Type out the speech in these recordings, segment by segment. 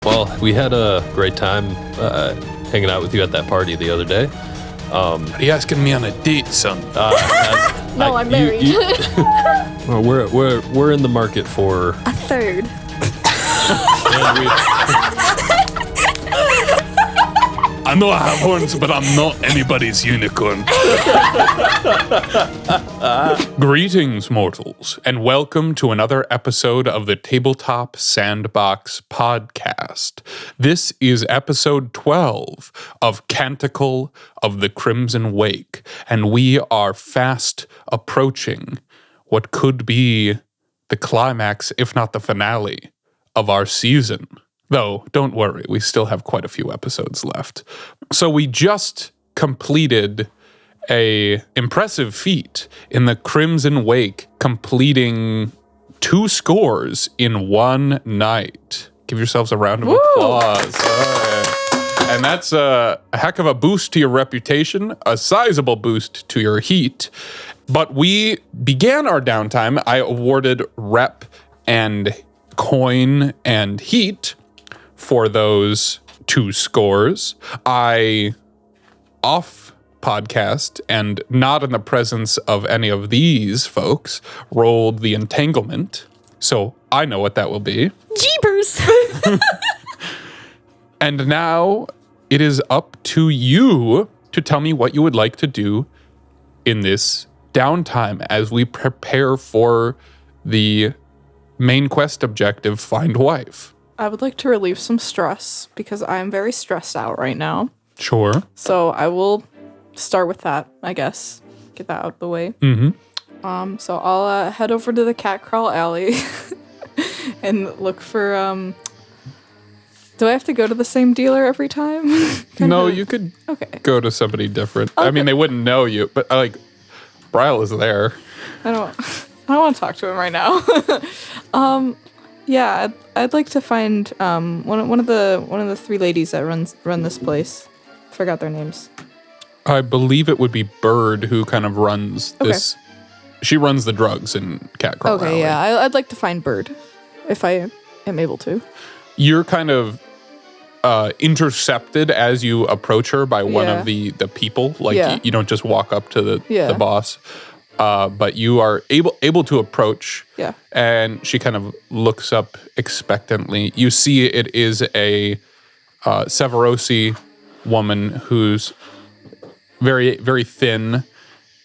Well, we had a great time hanging out with you at that party the other day. Are you asking me on a date, son? No, I'm married. Well, we're in the market for a third. I know I have horns, but I'm not anybody's unicorn. Greetings, mortals, and welcome to another episode of the Tabletop Sandbox podcast. This is episode 12 of Canticle of the Crimson Wake, and we are fast approaching what could be the climax, if not the finale, of our season. Though, don't worry, we still have quite a few episodes left. So we just completed a impressive feat in the Crimson Wake, completing 2 scores in one night. Give yourselves a round of applause. And that's a heck of a boost to your reputation, a sizable boost to your heat. But we began our downtime. I awarded rep and coin and heat for those 2 scores. I, off podcast and not in the presence of any of these folks, rolled the entanglement. So I know what that will be. Jeepers! And now it is up to you to tell me what you would like to do in this downtime as we prepare for the main quest objective, Find Wife. I would like to relieve some stress because I'm very stressed out right now. Sure. So I will start with that, I guess. Get that out of the way. Mm-hmm. So I'll head over to the cat crawl alley and look for, do I have to go to the same dealer every time? No, you could go to somebody different. I mean, they wouldn't know you, but like, Bryle is there. I don't want to talk to him right now. Yeah, I'd like to find one of the 3 ladies that run this place. Forgot their names. I believe it would be Bird who kind of runs this. She runs the drugs in Cat Crawl Alley. Yeah, I'd like to find Bird, if I am able to. You're kind of intercepted as you approach her by one of the people. Like you don't just walk up to the boss. But you are able to approach, and she kind of looks up expectantly. You see it is a Severosi woman who's very, very thin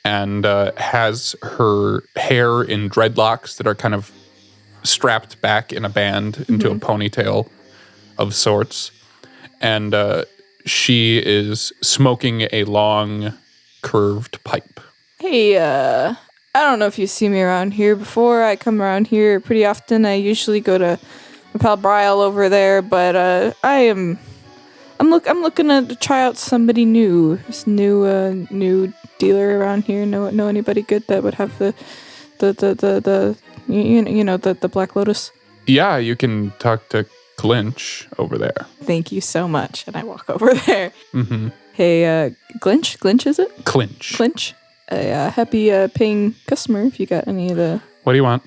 and has her hair in dreadlocks that are kind of strapped back in a band into a ponytail of sorts. And she is smoking a long, curved pipe. Hey, I don't know if you see me around here before. I come around here pretty often. I usually go to my pal Bryle over there, but I'm looking to try out somebody new. This new dealer around here. Know anybody good that would have the Black Lotus? Yeah, you can talk to Clinch over there. Thank you so much. And I walk over there. Mm-hmm. Hey, Clinch is it? Clinch. A happy paying customer if you got any of the... What do you want?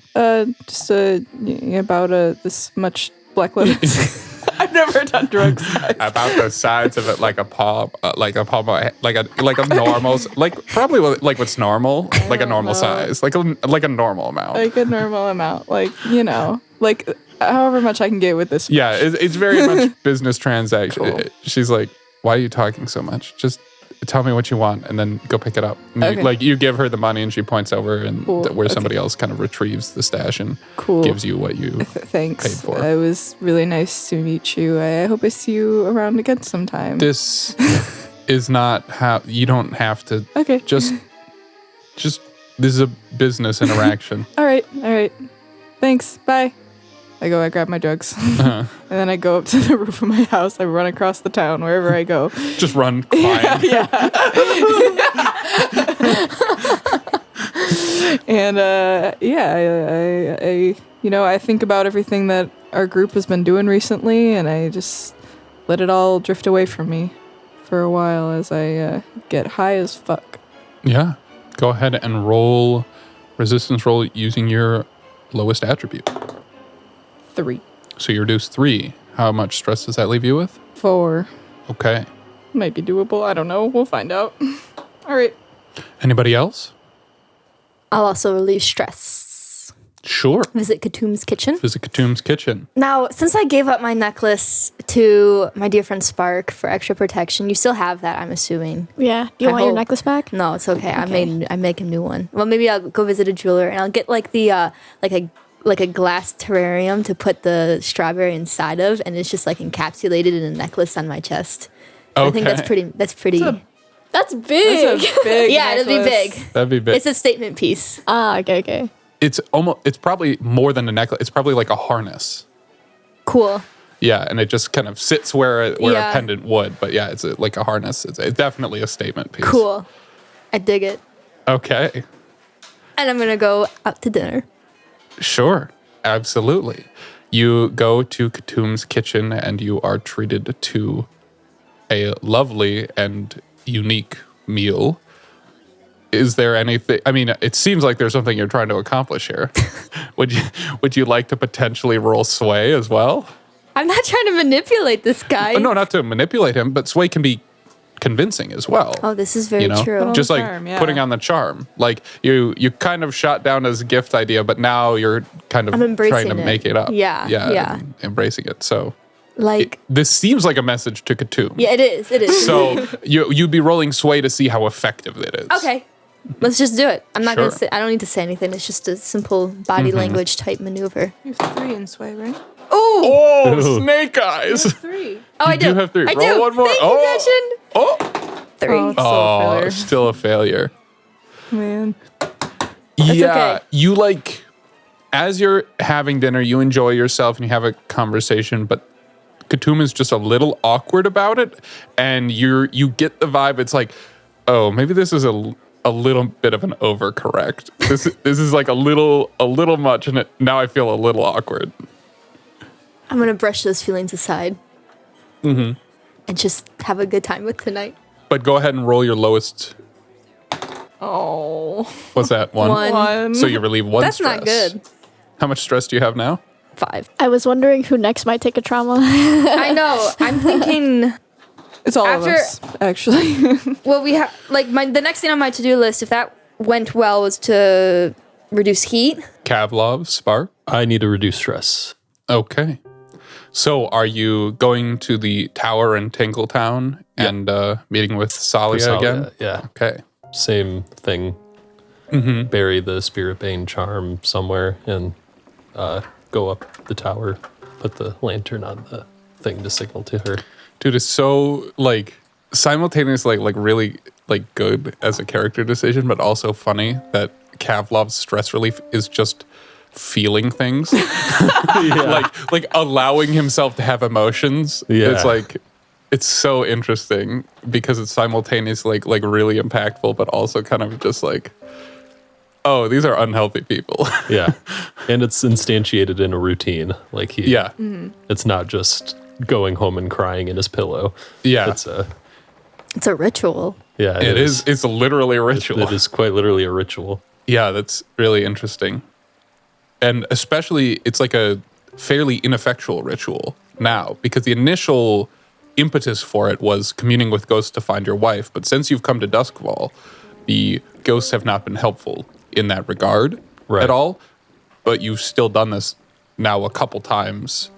Just about this much Black Lotus. I've never done drugs, guys. About the size of it, like a palm, like a normal, like probably like what's normal, like a normal size, like a normal amount. Like a normal amount, like like however much I can get with this. Yeah, it's very much business transaction. Cool. She's like, "Why are you talking so much? Just tell me what you want and then go pick it up." And you give her the money and she points over and where somebody else kind of retrieves the stash and gives you what you Thanks. paid for. It was really nice to meet you. I hope I see you around again sometime. This is not how you don't have to. Okay. Just this is a business interaction. All right. Thanks. Bye. I grab my drugs. And then I go up to the roof of my house. I run across the town wherever I go. Just run crying. Yeah. And I think about everything that our group has been doing recently, and I just let it all drift away from me for a while as I get high as fuck. Yeah. Go ahead and roll resistance roll using your lowest attribute. 3. So you reduce 3. How much stress does that leave you with? 4. Okay. Might be doable. I don't know. We'll find out. All right. Anybody else? I'll also relieve stress. Sure. Visit Katum's kitchen. Visit Katum's kitchen. Now, since I gave up my necklace to my dear friend Spark for extra protection, you still have that, I'm assuming. Yeah. Do you I want your hope. necklace back? No, it's okay. I make a new one. Well, maybe I'll go visit a jeweler and I'll get like the like a glass terrarium to put the strawberry inside of, and it's just like encapsulated in a necklace on my chest. So I think that's pretty. That's big. That's a big Yeah, it'll be big. That'd be big. It's a statement piece. Okay. It's probably more than a necklace. It's probably like a harness. Cool. Yeah, and it just kind of sits where a Yeah. pendant would. But yeah, it's like a harness. It's definitely a statement piece. Cool. I dig it. Okay. And I'm gonna go out to dinner. Sure. Absolutely. You go to Katum's kitchen and you are treated to a lovely and unique meal. Is there anything? I mean, it seems like there's something you're trying to accomplish here. Would you like to potentially roll sway as well? I'm not trying to manipulate this guy. No, not to manipulate him, but sway can be convincing as well. Oh, this is very true. Just like charm, yeah. putting on the charm. Like you kind of shot down as a gift idea, but now you're kind of I'm embracing trying to it. make it up. Yeah. and embracing it. So Like, this seems like a message to Katum. yeah, it is. It is. So you'd be rolling sway to see how effective it is. Okay. Let's just do it. I'm not Sure. gonna say. I don't need to say anything. It's just a simple body language type maneuver. You have 3 in sway, right? Oh, Oh, snake eyes. 3. I You do. have 3. I Roll do. one more. Thank oh. you, Gretchen. Oh. 3. Oh, it's still a Oh, failure. still a failure. Man. Yeah, okay. you like, as you're having dinner, you enjoy yourself and you have a conversation, but Katum is just a little awkward about it, and you get the vibe. It's like, oh, maybe this is a little bit of an overcorrect. This is like a little much, and now I feel a little awkward. I'm gonna brush those feelings aside. Mm-hmm. And just have a good time with tonight. But go ahead and roll your lowest. Oh. What's that? 1? 1. So you relieve 1 That's stress. not good. How much stress do you have now? 5. I was wondering who next might take a trauma. I know. I'm thinking. It's all After- of us, actually. Well, we have like the next thing on my to-do list. If that went well, was to reduce heat. Kavlov, Spark. I need to reduce stress. Okay. So are you going to the tower in Tinkletown and meeting with Salia Salia, again? yeah. Okay. Same thing. Mm-hmm. Bury the Spirit Bane charm somewhere and go up the tower, put the lantern on the thing to signal to her. Dude, it's so like simultaneously like really like good as a character decision, but also funny that Kavlov's stress relief is just feeling things. like allowing himself to have emotions. Yeah. It's like it's so interesting because it's simultaneously like really impactful, but also kind of just like, oh, these are unhealthy people. Yeah. And it's instantiated in a routine. Like Yeah. It's not just going home and crying in his pillow. Yeah. It's yeah. It is. It's literally a ritual. It is quite literally a ritual. Yeah, that's really interesting. And especially, it's like a fairly ineffectual ritual now, because the initial impetus for it was communing with ghosts to find your wife. But since you've come to Duskfall, the ghosts have not been helpful in that regard Right. at all. But you've still done this now a couple times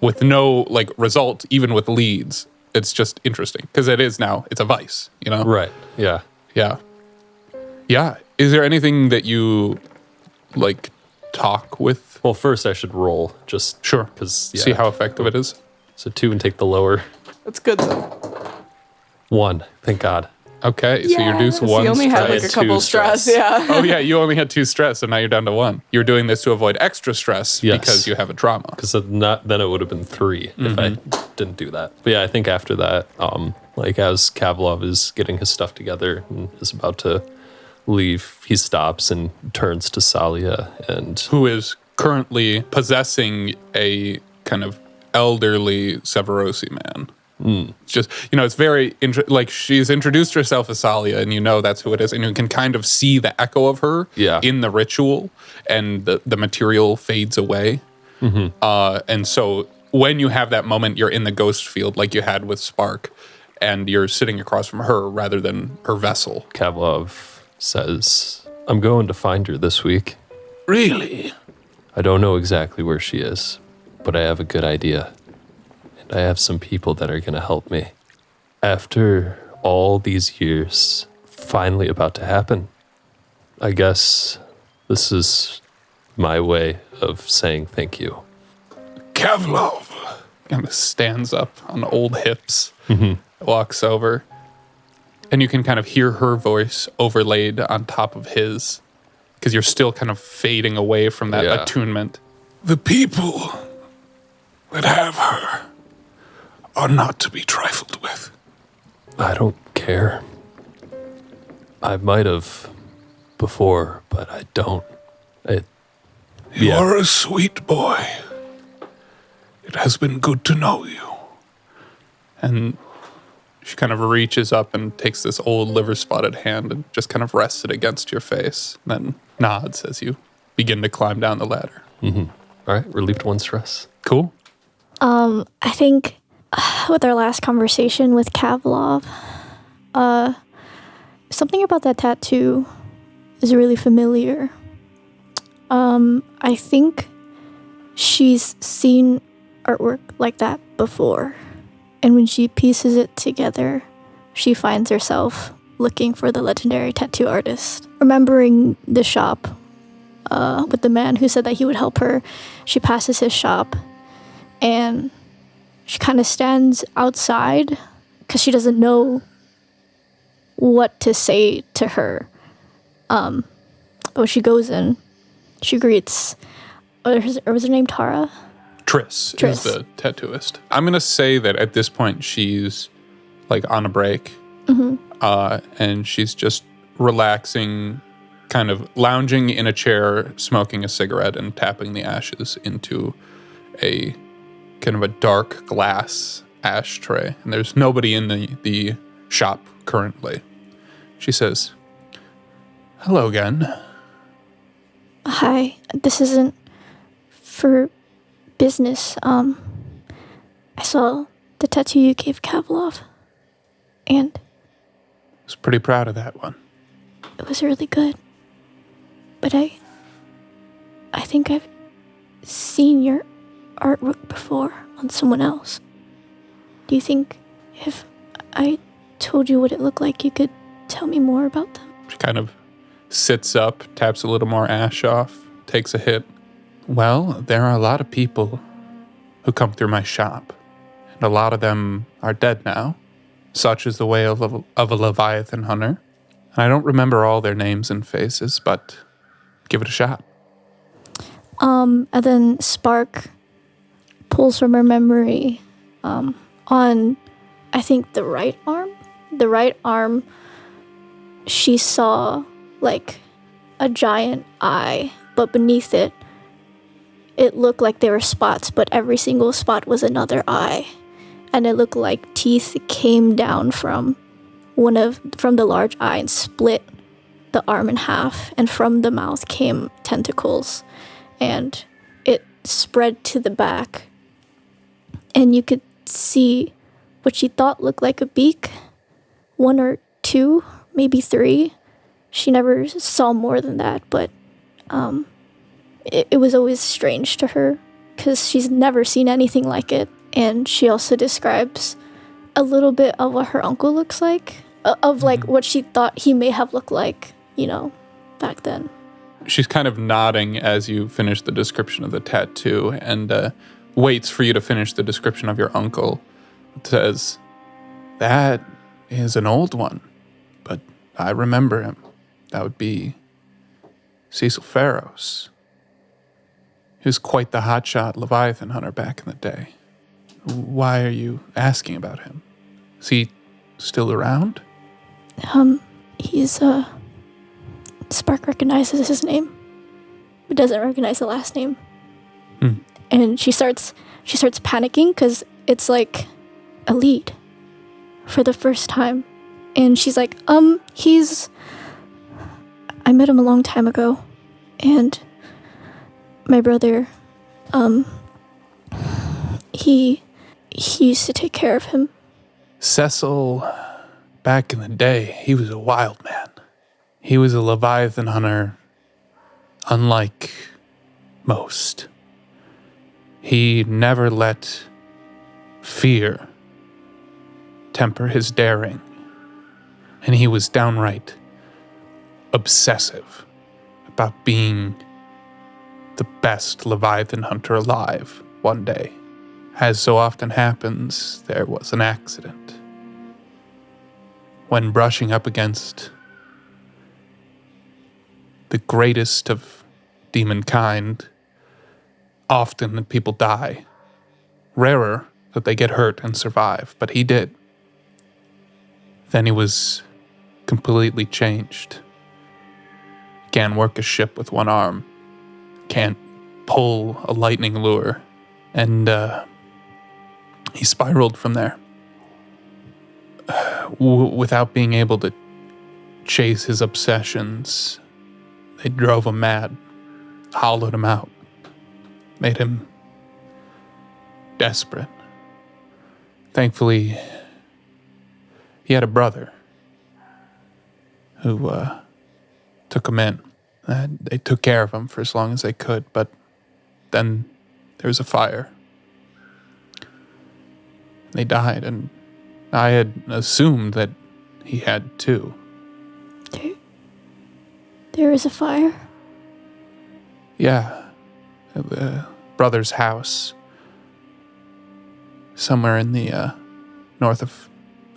with no like result, even with leads. It's just interesting because it's a vice, you know? Right. Yeah. Yeah. Yeah. Is there anything that you like talk with? Well, first I should roll just Sure. because See how effective it is. So 2 and take the lower. That's good, though. 1. Thank God. Okay, so you reduce So one you only had stress. like a couple 2 stress, stress. yeah. Oh yeah, you only had 2 stress, so now you're down to 1. You're doing this to avoid extra stress Yes. because you have a trauma. Because then it would have been 3 if I didn't do that. But yeah, I think after that, like as Kavlov is getting his stuff together and is about to leave, he stops and turns to Salia and Who is currently possessing a kind of elderly Severosi man. It's just, it's very, like she's introduced herself as Salia and that's who it is. And you can kind of see the echo of her in the ritual and the material fades away. And so when you have that moment, you're in the ghost field like you had with Spark, and you're sitting across from her rather than her vessel. Kavlov says, I'm going to find her this week. Really? I don't know exactly where she is, but I have a good idea. And I have some people that are going to help me. After all these years, finally about to happen. I guess this is my way of saying thank you. Kavlov. Kind of stands up on old hips, walks over, and you can kind of hear her voice overlaid on top of his, because you're still kind of fading away from that attunement. The people that have her are not to be trifled with. I don't care. I might have before, but I don't. You are a sweet boy. It has been good to know you. And she kind of reaches up and takes this old liver-spotted hand and just kind of rests it against your face, then nods as you begin to climb down the ladder. All right, relieved one stress. Cool. I think with our last conversation with Kavlov, something about that tattoo is really familiar. I think she's seen artwork like that before. And when she pieces it together, she finds herself looking for the legendary tattoo artist. Remembering the shop with the man who said that he would help her, she passes his shop and she kind of stands outside because she doesn't know what to say to her. But when she goes in, she greets, was her name Tara? Triss is the tattooist. I'm going to say that at this point she's like on a break and she's just relaxing, kind of lounging in a chair, smoking a cigarette and tapping the ashes into a kind of a dark glass ashtray. And there's nobody in the shop currently. She says, "Hello again." Hi, this isn't for business. I saw the tattoo you gave Kavlov, and I was pretty proud of that one. it was really good. But I think I've seen your artwork before on someone else. Do you think if I told you what it looked like, you could tell me more about them? She kind of sits up, taps a little more ash off, takes a hit. Well, there are a lot of people who come through my shop, and a lot of them are dead now. Such is the way of a Leviathan hunter. And I don't remember all their names and faces, but give it a shot. And then Spark pulls from her memory on, I think, the right arm. The right arm, she saw like a giant eye, but beneath it, it looked like there were spots, but every single spot was another eye. And it looked like teeth came down from the large eye and split the arm in half, and from the mouth came tentacles, and it spread to the back, and you could see what she thought looked like a beak, 1 or 2, maybe 3. She never saw more than that, but it was always strange to her because she's never seen anything like it. And she also describes a little bit of what her uncle looks like, of like what she thought he may have looked like, back then. She's kind of nodding as you finish the description of the tattoo and waits for you to finish the description of your uncle. It says, "That is an old one, but I remember him. That would be Cecil Pharos. He was quite the hotshot Leviathan hunter back in the day. Why are you asking about him? Is he still around?" He's Spark recognizes his name, but doesn't recognize the last name. And she starts panicking because it's like a lead for the first time. And she's like, I met him a long time ago, and my brother, he used to take care of him. Cecil, back in the day, he was a wild man. He was a Leviathan hunter, unlike most. He never let fear temper his daring, and he was downright obsessive about being the best Leviathan hunter alive one day. As so often happens, there was an accident. When brushing up against the greatest of demonkind, often people die. Rarer that they get hurt and survive, but he did. Then he was completely changed. Can't work a ship with one arm. Can't pull a lightning lure. And he spiraled from there. Without being able to chase his obsessions, they drove him mad, hollowed him out, made him desperate. Thankfully, he had a brother who took him in. They took care of him for as long as they could, but then there was a fire. They died, and I had assumed that he had too. There is a fire? Yeah. The brother's house. Somewhere in the north of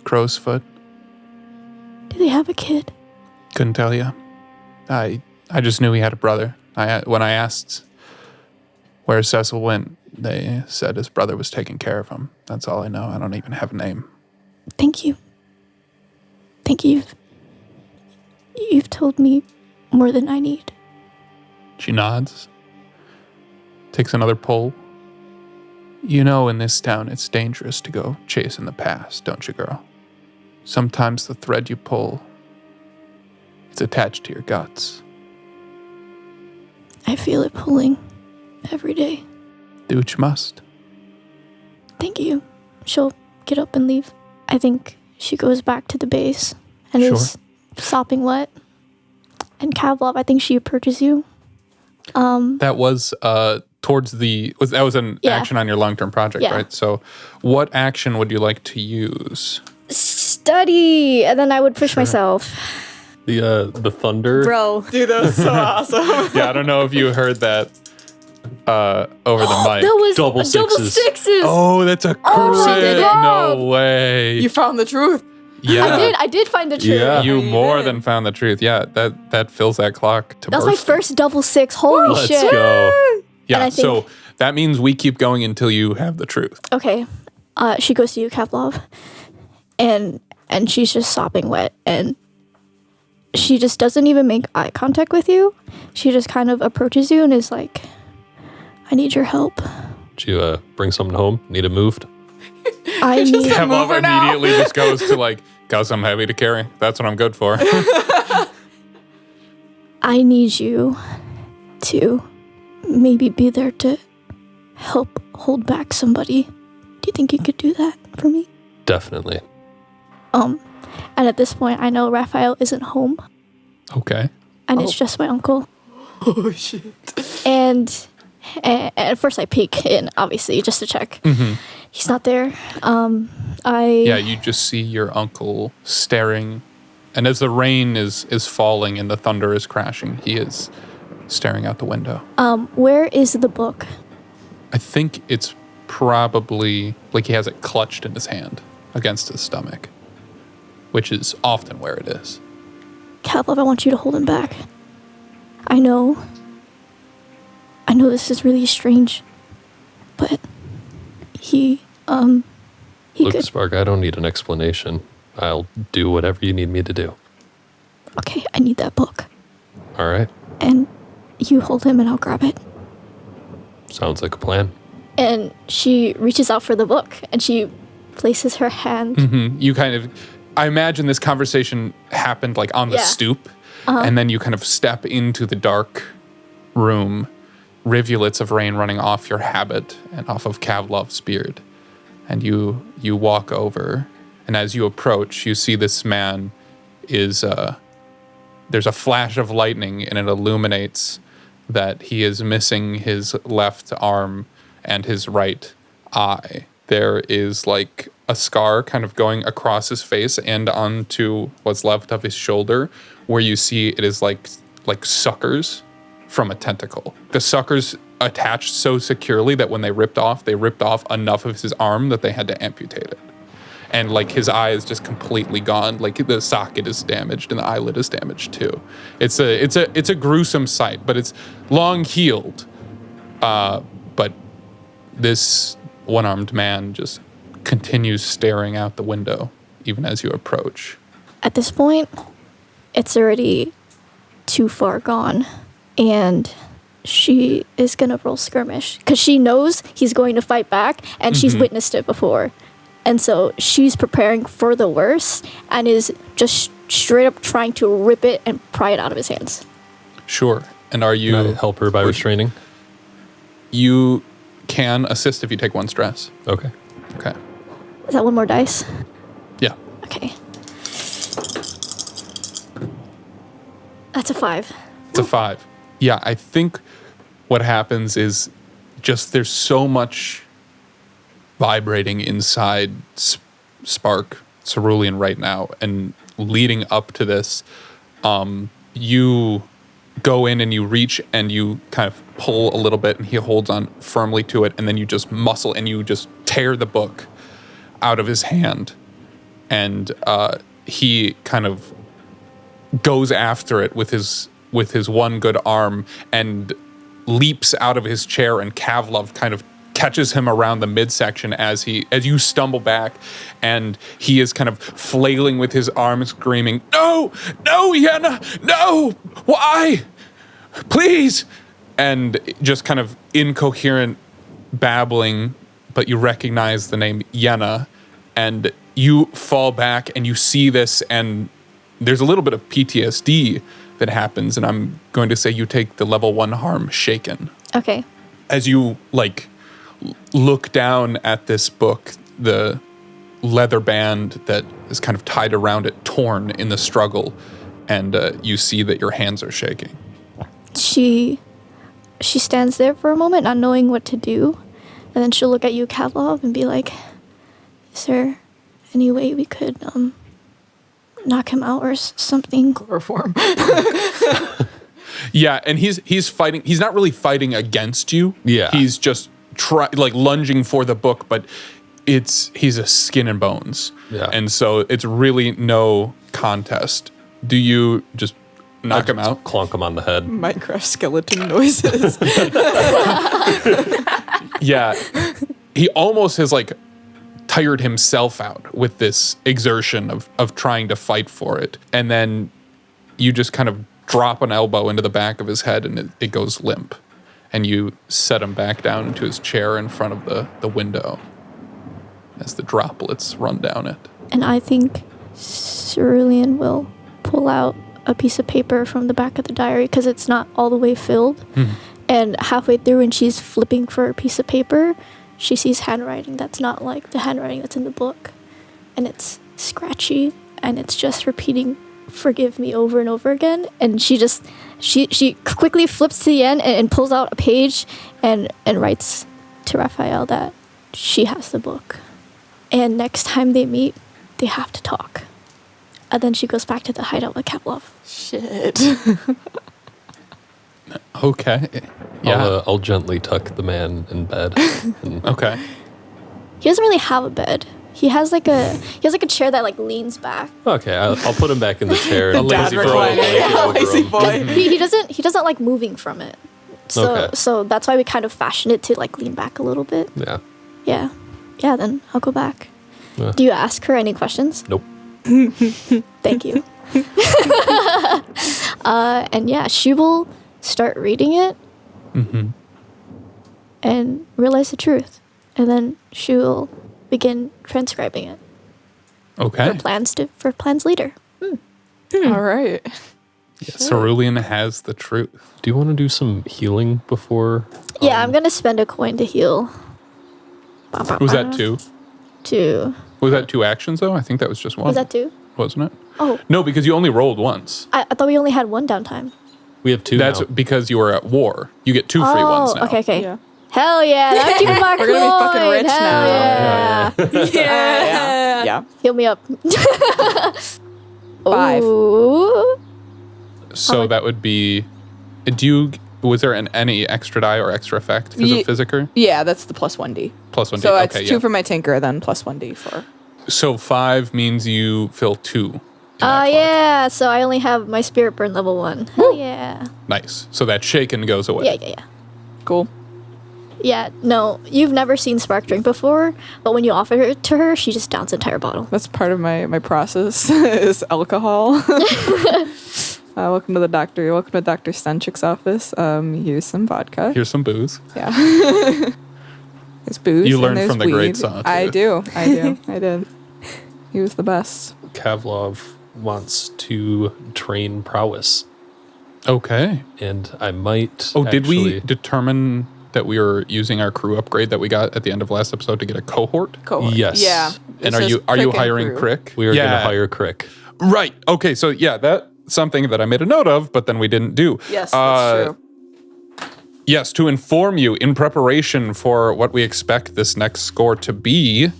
Crow's Foot. Do they have a kid? Couldn't tell you. I just knew he had a brother. When I asked where Cecil went, they said his brother was taking care of him. That's all I know. I don't even have a name. Thank you. Thank you. You've told me more than I need. She nods. Takes another pull. You know, in this town, it's dangerous to go chasing the past, don't you, girl? Sometimes the thread you pull, it's attached to your guts. I feel it pulling every day. Do what you must. Thank you. She'll get up and leave. I think she goes back to the base and is sopping wet. And Kavlov, I think she approaches you. That was towards that was an action on your long-term project, right? So what action would you like to use? Study! And then I would push myself. The thunder. Bro. Dude, that was so awesome. Yeah, I don't know if you heard that over the mic. That was Double sixes. Oh, that's a crit. God. No way. You found the truth. Yeah. I did find the truth. Yeah. You You more did. than found the truth. Yeah, that fills that clock to That was my bursting. first double six. Holy Let's shit. go. Yeah, and I think- so that means we keep going until you have the truth. Okay. She goes to you, Kavlov. And she's just sopping wet. And she just doesn't even make eye contact with you. She just kind of approaches you and is like, I need your help. Did you bring something home? Need it moved? I need Kevlov mover now. immediately just goes to like, got something heavy to carry. That's what I'm good for. I need you to maybe be there to help hold back somebody. Do you think you could do that for me? Definitely. And at this point, I know Raphael isn't home, Okay. and it's just my uncle. Oh, shit. And at first, I peek in, obviously, just to check. He's not there. Yeah, you just see your uncle staring, and as the rain is falling and the thunder is crashing, he is staring out the window. Where is the book? I think it's probably like he has it clutched in his hand against his stomach, which is often where it is. Kavlov, I want you to hold him back. I know this is really strange, but he Look, could. Spark, I don't need an explanation. I'll do whatever you need me to do. Okay, I need that book. All right. And you hold him and I'll grab it. Sounds like a plan. And she reaches out for the book and she places her hand. You kind of, I imagine this conversation happened like on the Yeah. stoop, and then you kind of step into the dark room, rivulets of rain running off your habit and off of Kavlov's beard. And you walk over, and as you approach, you see this man is, there's a flash of lightning, and it illuminates that he is missing his left arm and his right eye. There is like a scar kind of going across his face and onto what's left of his shoulder, where you see it is like suckers from a tentacle. The suckers attached so securely that when they ripped off enough of his arm that they had to amputate it. And like his eye is just completely gone. Like the socket is damaged and the eyelid is damaged too. It's a gruesome sight, but it's long healed. But this one-armed man just continues staring out the window even as you approach. At this point, it's already too far gone, and she is gonna roll skirmish because she knows he's going to fight back, and she's witnessed it before. And so she's preparing for the worst and is just straight up trying to rip it and pry it out of his hands. Sure. And are you... Can I help her by restraining? You can assist if you take 1 stress. Okay. Okay. Is that 1 more dice? Yeah. Okay. That's a 5. It's a 5. Yeah, I think what happens is just there's so much vibrating inside Spark Cerulean right now, and leading up to this, you go in and you reach and you kind of pull a little bit, and he holds on firmly to it, and then you just muscle and you just tear the book out of his hand, and he kind of goes after it with his one good arm and leaps out of his chair, and Kavlov kind of catches him around the midsection as you stumble back, and he is kind of flailing with his arms, screaming, "No, Yenna, no, why? Please!" And just kind of incoherent babbling, but you recognize the name Yenna, and you fall back and you see this, and there's a little bit of PTSD that happens, and I'm going to say you take the level 1 harm shaken. Okay. As you look down at this book, the leather band that is kind of tied around it torn in the struggle, and you see that your hands are shaking. She stands there for a moment, not knowing what to do, and then she'll look at you, Kavlov, and be like, "Is there any way we could knock him out or something?" Chloroform. Yeah, and he's fighting. He's not really fighting against you. Yeah, he's just lunging for the book, but he's a skin and bones. Yeah, and so it's really no contest. Do you just knock him out? Clunk him on the head. Minecraft skeleton noises. Yeah, he almost has tired himself out with this exertion of trying to fight for it, and then you just kind of drop an elbow into the back of his head, and it goes limp, and you set him back down into his chair in front of the window as the droplets run down it. And I think Cerulean will pull out a piece of paper from the back of the diary because it's not all the way filled. And halfway through, when she's flipping for a piece of paper, she sees handwriting that's not like the handwriting that's in the book, and it's scratchy, and it's just repeating "forgive me" over and over again. And she quickly flips to the end and pulls out a page and writes to Raphael that she has the book, and next time they meet, they have to talk. And then she goes back to the hideout with Kavlov. Shit. Okay. Yeah. I'll gently tuck the man in bed. Okay. He doesn't really have a bed. He has a chair that leans back. Okay, I'll put him back in the chair. A And lazy throw a boy. blanket over Lazy him. boy. He doesn't like moving from it. So that's why we kind of fashioned it to lean back a little bit. Yeah. Yeah. Yeah, then I'll go back. Yeah. Do you ask her any questions? Nope. Thank you. And yeah, she will start reading it and realize the truth. And then she will begin transcribing it. Okay. For plans later. All right. Cerulean has the truth. Do you want to do some healing before? Yeah, I'm gonna spend a coin to heal. Was that 2? 2. Was that 2 actions, though? I think that was just 1. Was that 2? Wasn't it? Oh. No, because you only rolled once. I thought we only had 1 downtime. We have 2 That's now. because you were at war. You get 2 free ones now. Okay. Yeah. Hell yeah, that'd keep my We're gonna be fucking rich Hell now. yeah. Yeah. Heal me up. 5. Ooh. So that would be... Was there any extra die or extra effect because of Physicker? Yeah, that's the plus 1d. Plus 1d, So okay, it's 2 for my tinker, then plus 1d for... So 5 means you fill 2. that Yeah, so I only have my spirit burn level 1. Hell yeah. Nice. So that shaken goes away. Yeah. Cool. Yeah, no, you've never seen Spark drink before, but when you offer it to her, she just downs the entire bottle. That's part of my process is alcohol. Welcome to the doctor. Welcome to Dr. Stanchik's office. Here's some vodka. Here's some booze. Yeah. There's booze. You and learned there's from the weed. great sawtooth. I do. I did. He was the best. Kavlov wants to train prowess, Okay. and I might. Did we actually- determine that we were using our crew upgrade that we got at the end of last episode to get a cohort? Cohort. Yes. Yeah. And It are says you Crick and hiring crew. Crick? We are going to hire Crick. Right. Okay. So yeah, that's something that I made a note of, but then we didn't do. Yes, that's true. Yes, to inform you in preparation for what we expect this next score to be,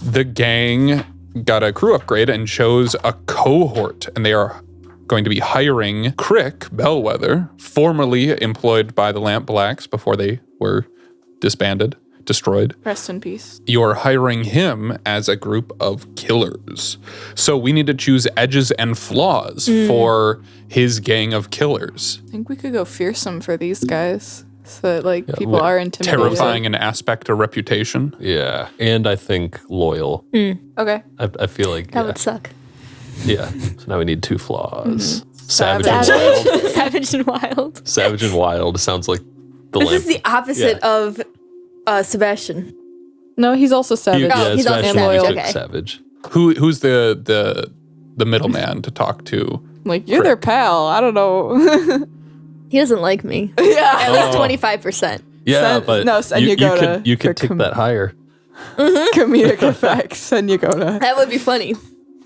the gang got a crew upgrade and chose a cohort, and they are going to be hiring Crick Bellwether, formerly employed by the Lamp Blacks before they were destroyed. Rest in peace. You're hiring him as a group of killers. So we need to choose edges and flaws for his gang of killers. I think we could go fearsome for these guys. So that people are intimidated. Terrifying an aspect or reputation. Yeah, and I think loyal. Okay. I feel like That would suck. Yeah. So now we need 2 flaws. Mm-hmm. Savage and wild. Savage and wild. Savage and wild sounds like the This lamp. is the opposite of Sebastian. No, he's also savage. Yeah, he's also Sebastian savage, is okay. savage. Who's the middleman to talk to? You're their pal. I don't know. He doesn't like me. Yeah. At least 25%. Yeah, but you could take that higher. Comedic effects, and you go to... That would be funny.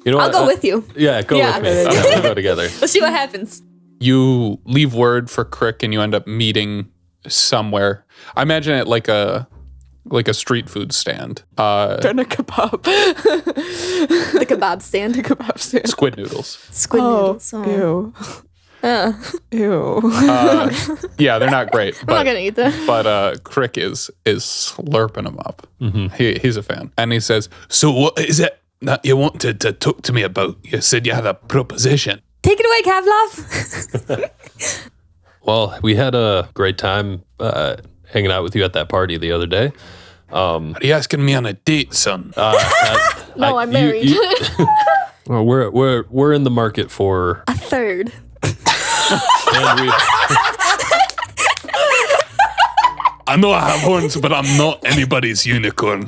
You know I'll what? go with you. Yeah, go Yeah. with me. Yeah, we'll go together. Let's see what happens. You leave word for Crick and you end up meeting somewhere. I imagine it like a street food stand. Turn a kebab. The kebab stand. Kebab stand. Squid noodles. Squid noodles. Oh. Ew. Ew. Yeah, they're not great. I'm not going to eat that. But Crick is slurping them up. He's a fan. And he says, "So what is it that you wanted to talk to me about? You said you had a proposition." Take it away, Kavlov. Well, we had a great time hanging out with you at that party the other day. Are you asking me on a date, son? No, I'm married. Well, we're in the market for A third. and we I know I have horns, but I'm not anybody's unicorn. We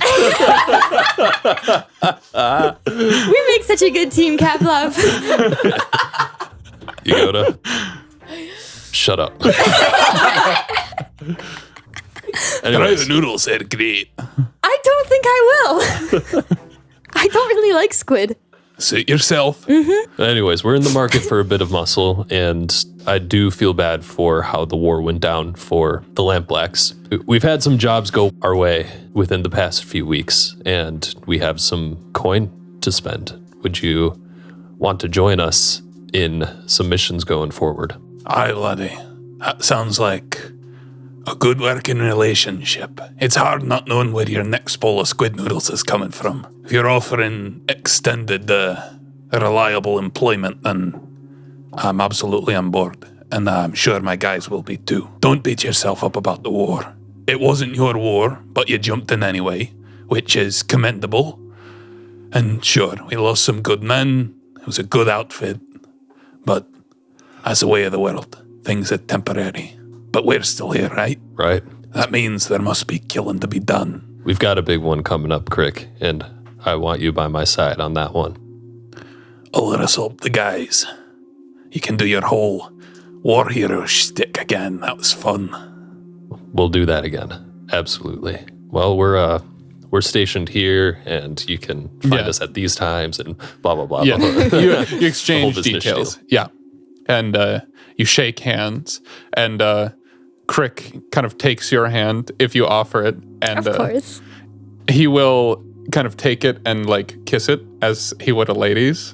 make such a good team, Kavlov. Yoda. Shut up. Try Anyways, the noodles, they're great. I don't think I will. I don't really like squid. Suit yourself. anyways, we're in the market for a bit of muscle, and I do feel bad for how the war went down for the Lamp Blacks. We've had some jobs go our way within the past few weeks, and we have some coin to spend. Would you want to join us in some missions going forward? Aye, laddie. That sounds like a good working relationship. It's hard not knowing where your next bowl of squid noodles is coming from. If you're offering extended, reliable employment, then I'm absolutely on board. And I'm sure my guys will be too. Don't beat yourself up about the war. It wasn't your war, but you jumped in anyway, which is commendable. And sure, we lost some good men. It was a good outfit. But that's the way of the world. Things are temporary. But we're still here, right? Right. That means there must be killing to be done. We've got a big one coming up, Crick, and I want you by my side on that one. Oh, let us hope the guys. you can do your whole war hero shtick again. That was fun. We'll do that again. Absolutely. Well, we're stationed here, and you can find us at these times, and blah blah blah. Yeah, blah, blah. you exchange details. Spiel. Yeah, and you shake hands, and Crick kind of takes your hand if you offer it, and Of course. he will kind of take it and like kiss it as he would a lady's,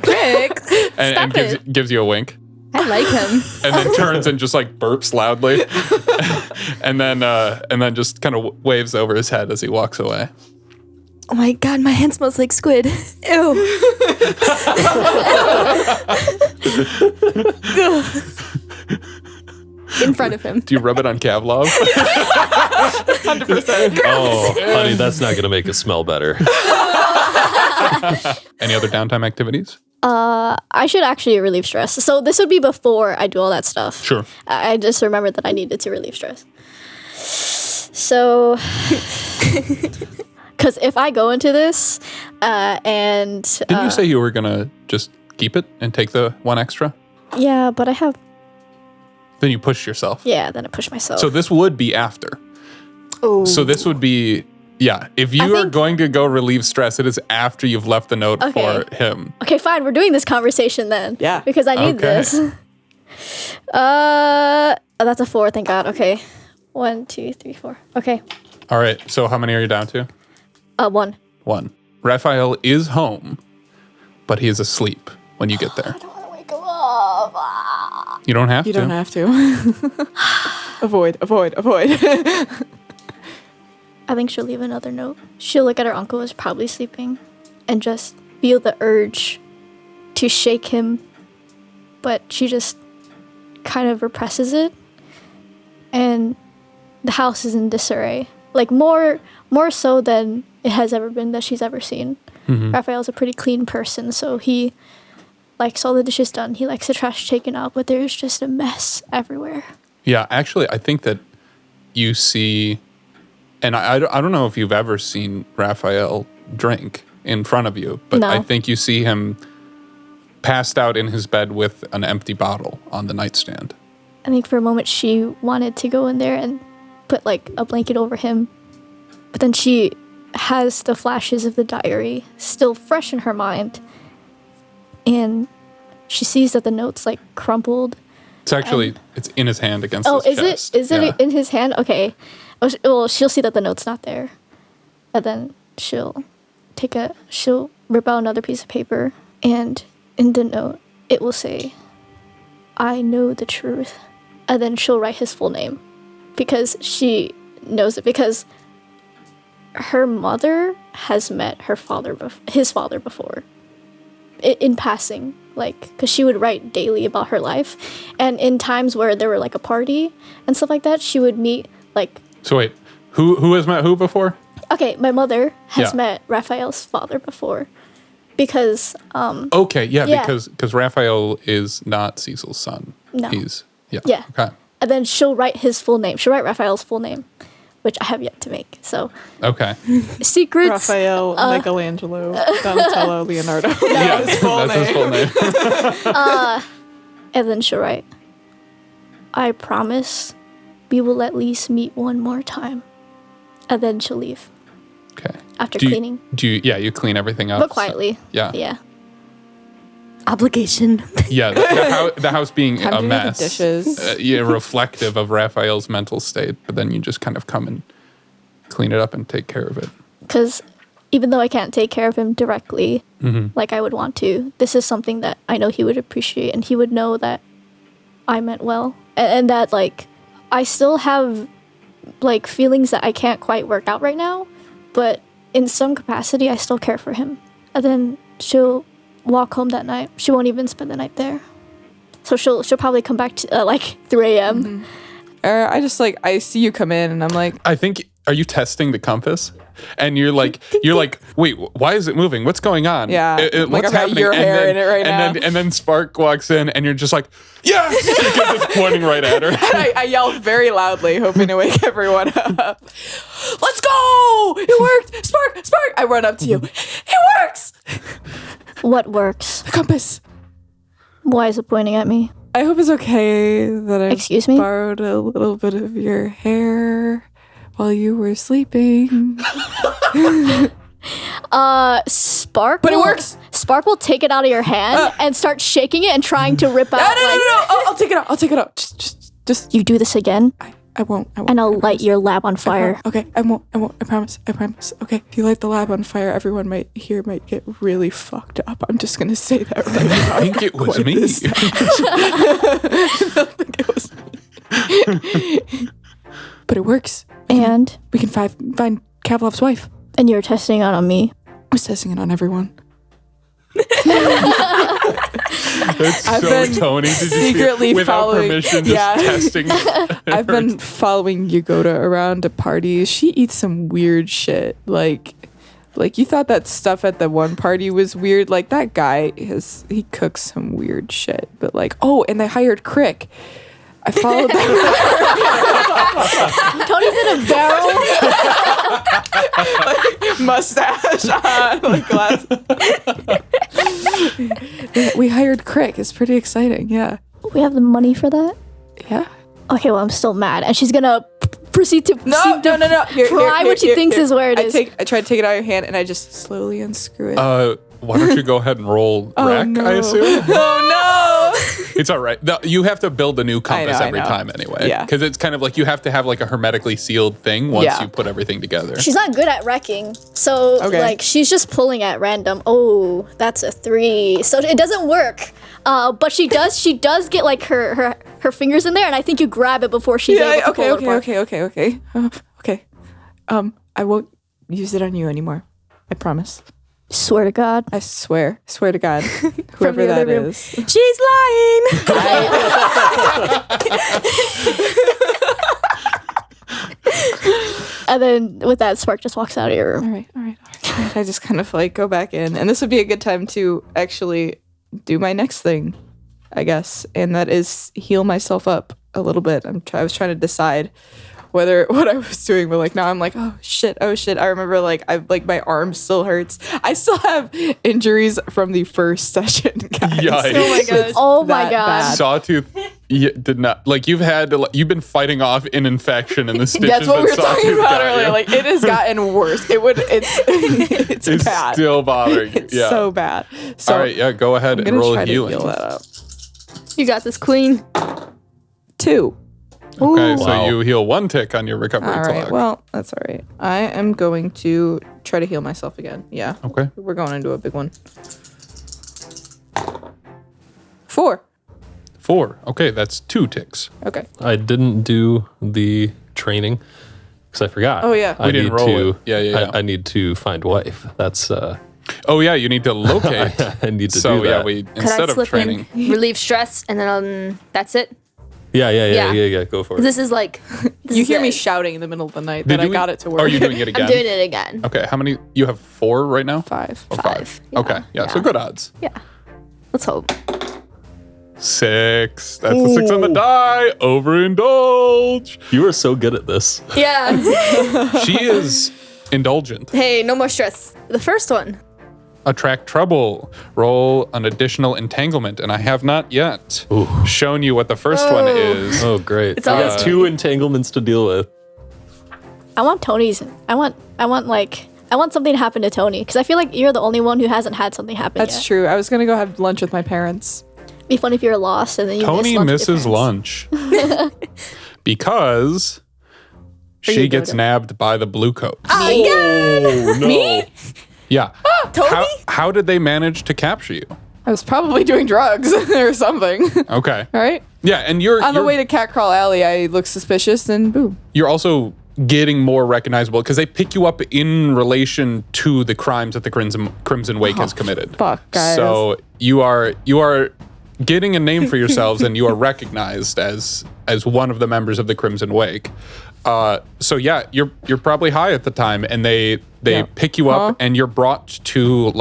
Crick. and gives you a wink, I like him. and then turns and just like burps loudly, and then just kind of waves over his head as he walks away. Oh my god, my hand smells like squid. Ew. In front of him. Do you rub it on Kavlov? 100%. Oh, honey, that's not going to make it smell better. Any other downtime activities? I should actually relieve stress. So this would be before I do all that stuff. Sure. I just remembered that I needed to relieve stress. So, because if I go into this and Didn't you say you were gonna just keep it and take the one extra? yeah, but I have Then you pushed yourself. then I push myself. So this would be after. Oh. So this would be, if you are think- going to go relieve stress, it is after you've left the note Okay. for him. Okay, fine. We're doing this conversation then. Yeah. Because I need Okay. this. That's a 4. Thank God. Okay. 1, 2, 3, 4. Okay. All right. So how many are you down to? 1. 1. Raphael is home, but he is asleep when you get there. I don't want to wake him up. You don't have You to. don't have to. Avoid. I think she'll leave another note. She'll look at her uncle who's probably sleeping and just feel the urge to shake him, but she just kind of represses it. And the house is in disarray. Like more so than it has ever been that she's ever seen. Raphael's a pretty clean person, so he likes all the dishes done. He likes the trash taken out, but there's just a mess everywhere. Yeah, actually, I think that you see, and I don't know if you've ever seen Raphael drink in front of you, but No. I think you see him passed out in his bed with an empty bottle on the nightstand. I think for a moment she wanted to go in there and put like a blanket over him, but then she has the flashes of the diary still fresh in her mind, and she sees that the note's like crumpled. It's actually, it's in his hand against Oh, his is chest. it? Is Yeah. it in his hand? Okay. Well, she'll see that the note's not there, and then she'll rip out another piece of paper, and in the note it will say, "I know the truth," and then she'll write his full name, because she knows it, because her mother has met his father before, in passing, like, because she would write daily about her life, and in times where there were like a party and stuff like that, she would meet like. So wait, who has met who before? Okay, my mother has Yeah. met Raphael's father before, because Okay, yeah, Yeah. because Raphael is not Cecil's son. No. He's Yeah. Okay. and then she'll write his full name. She'll write Raphael's full name, which I have yet to make. So Okay. secrets. Raphael, Michelangelo, Donatello, Leonardo. Yeah, His full that's his full name. And then she'll write, "I promise we will at least meet one more time." And then she'll leave Okay. after Do you- cleaning. you clean everything up? But quietly. Yeah. Yeah. Obligation. Yeah, the house being Time a to do the mess. dishes. Reflective of Raphael's mental state, but then you just kind of come and clean it up and take care of it. Because even though I can't take care of him directly, like I would want to, this is something that I know he would appreciate, and he would know that I meant well. And that, like, I still have, like, feelings that I can't quite work out right now, but in some capacity, I still care for him. And then she'll walk home that night. She won't even spend the night there. So she'll probably come back to, like, 3 a.m. Or I just like, I see you come in and I'm like, I think, are you testing the compass? And you're like, wait, why is it moving? What's going on? Yeah, like what's I've got happening? your hair in it right and now. Then Spark walks in, and you're just like, yes! You're just pointing right at her. I yelled very loudly, hoping to wake everyone up. Let's go! It worked! Spark! Spark! I run up to you. It works! What works? The compass. Why is it pointing at me? I hope it's okay that I Excuse me? borrowed a little bit of your hair while you were sleeping. Spark. But it works. Spark will take it out of your hand and start shaking it and trying to rip out. No. I'll take it out. I'll take it out. Just. You do this again, I won't. and I'll light your lab on fire. Okay, I won't. I promise. Okay, if you light the lab on fire, everyone might get really fucked up. I'm just gonna say that right now. I think it was me. I don't think it was me. But it works. And We can find Kavlov's wife. you're testing it on me. I was testing it on everyone. That's I've so been Tony. Did you secretly see, without following- permission, yeah. just testing. I've been following Yagoda around to parties. She eats some weird shit. Like you thought that stuff at the one party was weird. Like that guy he cooks some weird shit. But and they hired Crick. I followed that. Tony's in a barrel. Mustache on, glass. We hired Crick. It's pretty exciting. Yeah. We have the money for that. Yeah. Okay, well I'm still mad, and she's gonna proceed to No. pry what she thinks is where it is. I try to take it out of your hand, and I just slowly unscrew it. Why don't you go ahead and roll wreck, no. I assume? Oh no! It's all right. You have to build a new compass I every know. time anyway. Yeah. Because it's kind of like you have to have like a hermetically sealed thing once you put everything together. She's not good at wrecking, so Okay. she's just pulling at random. Oh, that's a 3, so it doesn't work. But she does get like her fingers in there, and I think you grab it before she's able to pull it apart. Okay. Okay. I won't use it on you anymore. I promise. Swear to God. I swear to God, whoever the other that room. is. She's lying. And then with that, Spark just walks out of your room. All right. I just kind of go back in, and this would be a good time to actually do my next thing, I guess, and that is heal myself up a little bit. I was trying to decide what I was doing, but now I'm oh shit. I remember my arm still hurts. I still have injuries from the first session, guys. Yikes. Oh my that God. bad. Sawtooth did not you've been fighting off an infection in the stitches. That's what we were that talking Sawtooth about got earlier. you. It has gotten worse. It's It's bad. still bothering you. It's Yeah. so bad. So all right, go ahead I'm and gonna roll try a to healing. heal that up. You got this, queen. 2. Okay, so Wow. you heal 1 tick on your recovery All right. clock. Well, that's all right. I am going to try to heal myself again. Yeah. Okay. We're going into a big one. 4. 4. Okay, that's 2 ticks. Okay. I didn't do the training because I forgot. Oh, yeah. I We didn't need roll to, it. Yeah. I need to find wife. That's Oh yeah, you need to locate. I need to so do that. we Could I instead of slip training. in, relieve stress, and then that's it? Yeah. Go for it. This is You hear me shouting in the middle of the night that I got it to work. Are you doing it again? I'm doing it again. Okay, how many? You have 4 right now? 5. Oh, 5. Yeah. Okay, yeah, so good odds. Yeah. Let's hope. 6. That's a 6 on the die. Overindulge. You are so good at this. Yeah. She is indulgent. Hey, no more stress. The first one. Attract trouble. Roll an additional entanglement, and I have not yet shown you what the first one is. Oh, great. It's I always got 2 entanglements to deal with. I want Tony's. I want something to happen to Tony, because I feel like you're the only one who hasn't had something happen That's yet. true. I was going to go have lunch with my parents. It'd be fun if you're lost and then you Tony miss misses lunch because she gets nabbed by the blue coat. Oh, no. Me? Yeah. Tony? How did they manage to capture you? I was probably doing drugs or something. Okay. All right. Yeah, and you're On the way to Cat Crawl Alley, I look suspicious, and boom. you're also getting more recognizable because they pick you up in relation to the crimes that the Crimson Wake has committed. Fuck, guys. So you are getting a name for yourselves, and you are recognized as one of the members of the Crimson Wake. So yeah, you're probably high at the time, and they pick you up, and you're brought to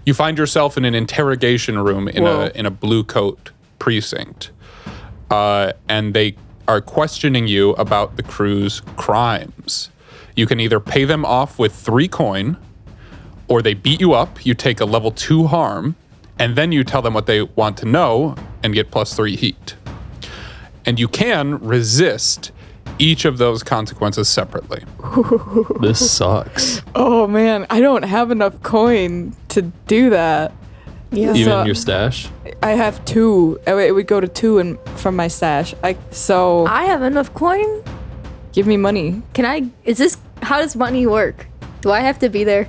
you find yourself in an interrogation room in a blue coat precinct, and they are questioning you about the crew's crimes. You can either pay them off with 3 coin, or they beat you up. You take a level 2 harm, And then you tell them what they want to know and get +3 heat. And you can resist each of those consequences separately. This sucks. Oh man, I don't have enough coin to do that. Yeah. Even So- in your stash? I have 2. It would go to 2 from my stash. So I have enough coin. give me money. How does money work? Do I have to be there?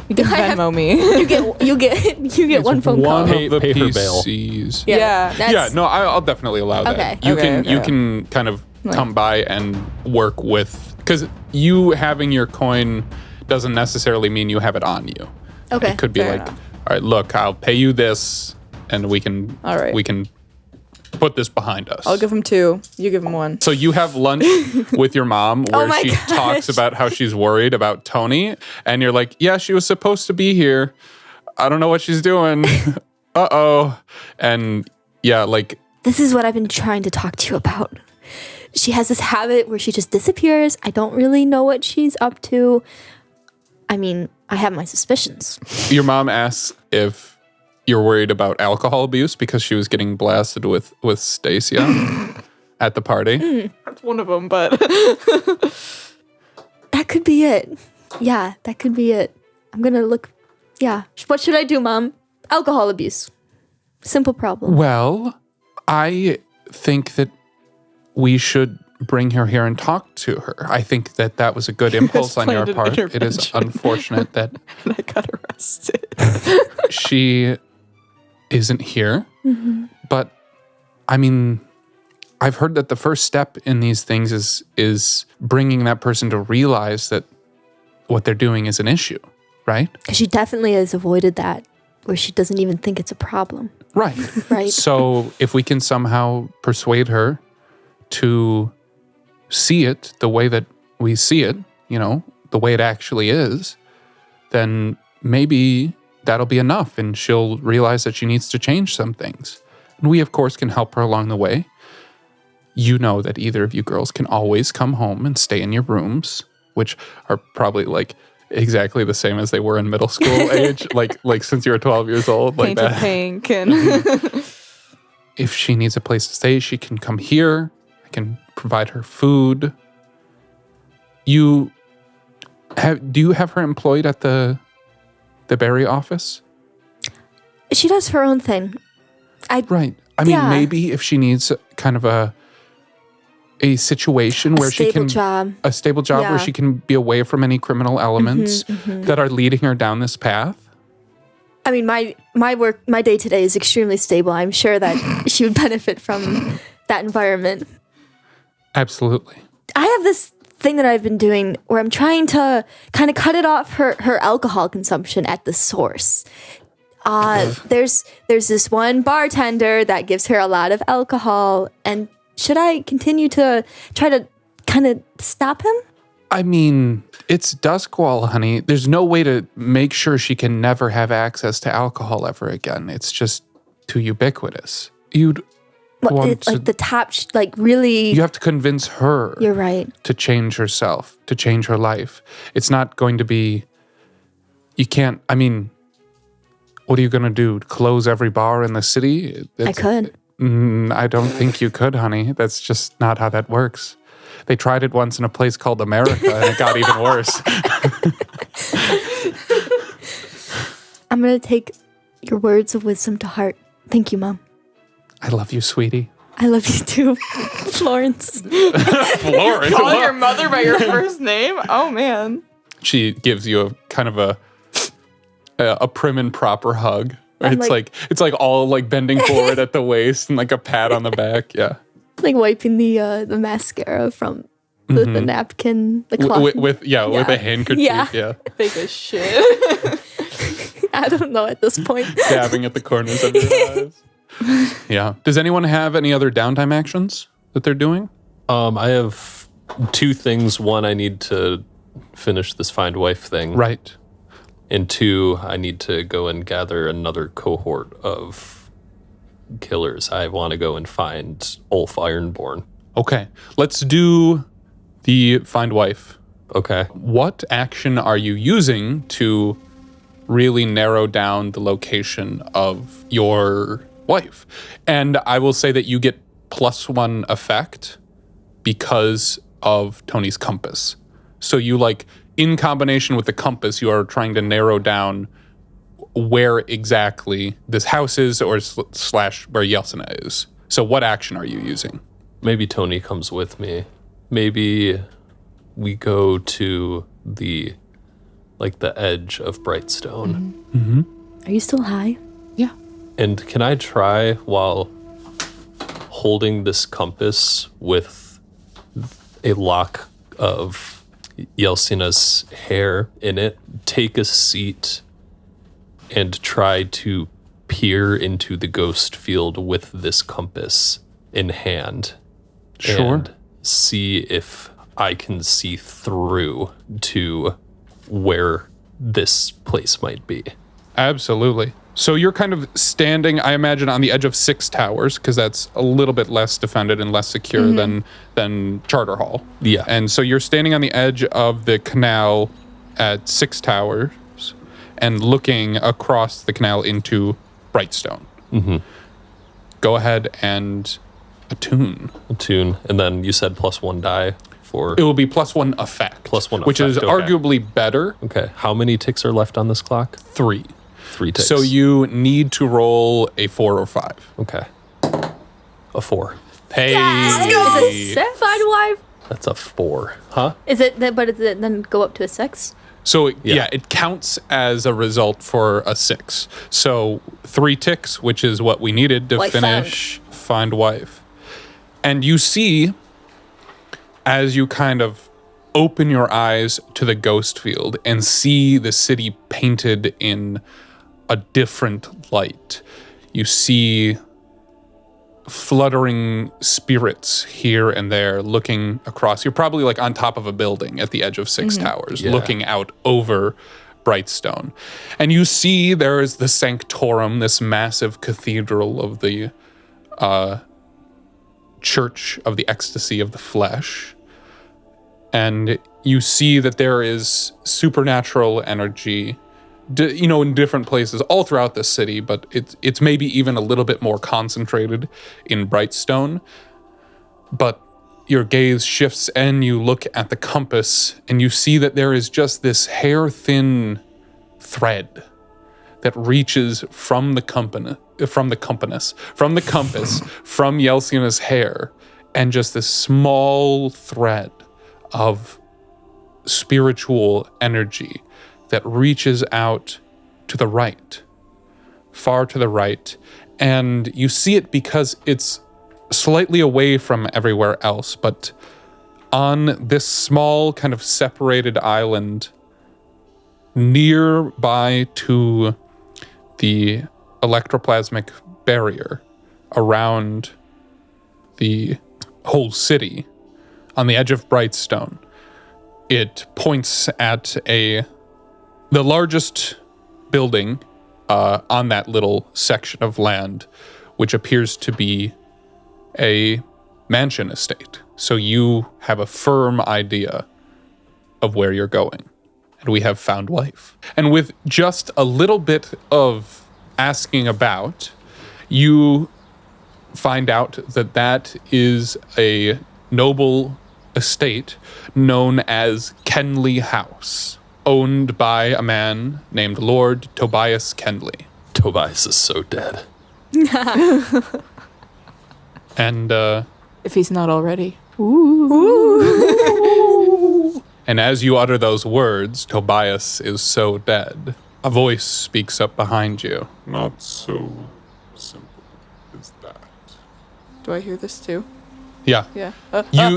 You can I have- Venmo me. You get one phone call. One Pay- of the paper bail. PCs. Yeah. Yeah, no, I'll definitely allow that. Okay. You Okay, can you okay. can kind of come by and work with, because you having your coin doesn't necessarily mean you have it on you. Okay. It could be Fair like, enough. all right, look, I'll pay you this, and we can All right. we can put this behind us. I'll give him 2. You give him 1. So you have lunch with your mom where my she gosh. talks about how she's worried about Tony, and you're like, yeah, she was supposed to be here. I don't know what she's doing. Uh-oh. And yeah, like, This is what I've been trying to talk to you about. She has this habit where she just disappears. I don't really know what she's up to. I mean, I have my suspicions. your mom asks if you're worried about alcohol abuse because she was getting blasted with Stacia at the party. That's one of them, but That could be it. Yeah, that could be it. I'm gonna look. Yeah. What should I do, Mom? Alcohol abuse. Simple problem. Well, I think that we should bring her here and talk to her. I think that that was a good impulse on your Planned an part. It is intervention. unfortunate that I got arrested. she isn't here. But I mean, I've heard that the first step in these things is bringing that person to realize that what they're doing is an issue, right? Because she definitely has avoided that, where she doesn't even think it's a problem. Right. Right. So if we can somehow persuade her to see it the way that we see it, the way it actually is, then maybe that'll be enough and she'll realize that she needs to change some things. And we, of course, can help her along the way. You know that either of you girls can always come home and stay in your rooms, which are probably like exactly the same as they were in middle school age, like since you were 12 years old, like Painted that. pink and If she needs a place to stay, she can come here. I can provide her food. Do you have her employed at the Berry office? She does her own thing. Right. I mean, Yeah. maybe if she needs kind of a situation where she Stable can job. a stable job where Yeah. she can be away from any criminal elements that are leading her down this path. I mean, my day to day is extremely stable. I'm sure that she would benefit from that environment. Absolutely. I have this thing that I've been doing where I'm trying to kind of cut it off her alcohol consumption at the source. There's this one bartender that gives her a lot of alcohol, and should I continue to try to kind of stop him? I mean, it's Duskwall, honey. There's no way to make sure she can never have access to alcohol ever again. It's just too ubiquitous. You'd want It's to, like the top, really. you have to convince her You're right. to change herself, to change her life. It's not going to be, you can't, I mean, what are you going to do? Close every bar in the city? I could. I don't think you could, honey. That's just not how that works. They tried it once in a place called America and it got even worse. I'm going to take your words of wisdom to heart. Thank you, Mom. I love you, sweetie. I love you too, Florence. Florence. call your mother by your first name. Oh man. She gives you a kind of a prim and proper hug. I'm It's like all like bending forward at the waist and like a pat on the back. Yeah. Like wiping the mascara from the napkin, the cloth. With a handkerchief. Yeah. Yeah. Fake as shit. I don't know at this point. Dabbing at the corners of your eyes. Yeah. Does anyone have any other downtime actions that they're doing? I have 2 things. One, I need to finish this find wife thing. Right. And 2, I need to go and gather another cohort of killers. I want to go and find Ulf Ironborn. Okay. Let's do the find wife. Okay. What action are you using to really narrow down the location of your wife. And I will say that you get +1 effect because of Tony's compass. So you in combination with the compass, you are trying to narrow down where exactly this house is or / where Yelsena is. So what action are you using? Maybe Tony comes with me. Maybe we go to the edge of Brightstone. Mm-hmm. Are you still high? Yeah. And can I try, while holding this compass with a lock of Yelsena's hair in it, take a seat and try to peer into the ghost field with this compass in hand? Sure. And see if I can see through to where this place might be. Absolutely. So you're kind of standing, I imagine, on the edge of 6 towers, because that's a little bit less defended and less secure than Charter Hall. Yeah. And so you're standing on the edge of the canal at 6 towers and looking across the canal into Brightstone. Mm-hmm. Go ahead and attune. And then you said +1 die for... It will be +1 effect. +1 which is effect, okay. arguably better. Okay. How many ticks are left on this clock? 3. 3 ticks. So you need to roll a 4 or 5. Okay. A 4. Hey. Is it find wife? That's a 4. Huh? Is it? But is it then go up to a 6? So Yeah. it counts as a result for a 6. So 3 ticks, which is what we needed to Like finish Find Wife. And you see, as you kind of open your eyes to the ghost field and see the city painted in a different light, you see fluttering spirits here and there looking across. You're probably on top of a building at the edge of 6 towers, Yeah. looking out over Brightstone. And you see there is the Sanctorum, this massive cathedral of the Church of the Ecstasy of the Flesh. And you see that there is supernatural energy, in different places all throughout the city, but it's maybe even a little bit more concentrated in Brightstone. But your gaze shifts and you look at the compass and you see that there is just this hair-thin thread that reaches from the compass, from Yelsena's hair, and just this small thread of spiritual energy that reaches out to the right, far to the right. And you see it because it's slightly away from everywhere else, but on this small kind of separated island nearby to the electroplasmic barrier around the whole city, on the edge of Brightstone, it points at the largest building on that little section of land, which appears to be a mansion estate. So you have a firm idea of where you're going. And we have found wife. And with just a little bit of asking about, you find out that that is a noble estate known as Kenley House, owned by a man named Lord Tobias Kenley. Tobias is so dead. And If he's not already. and as you utter those words, Tobias is so dead, a voice speaks up behind you. Not so simple as that. Do I hear this too? Yeah. Yeah.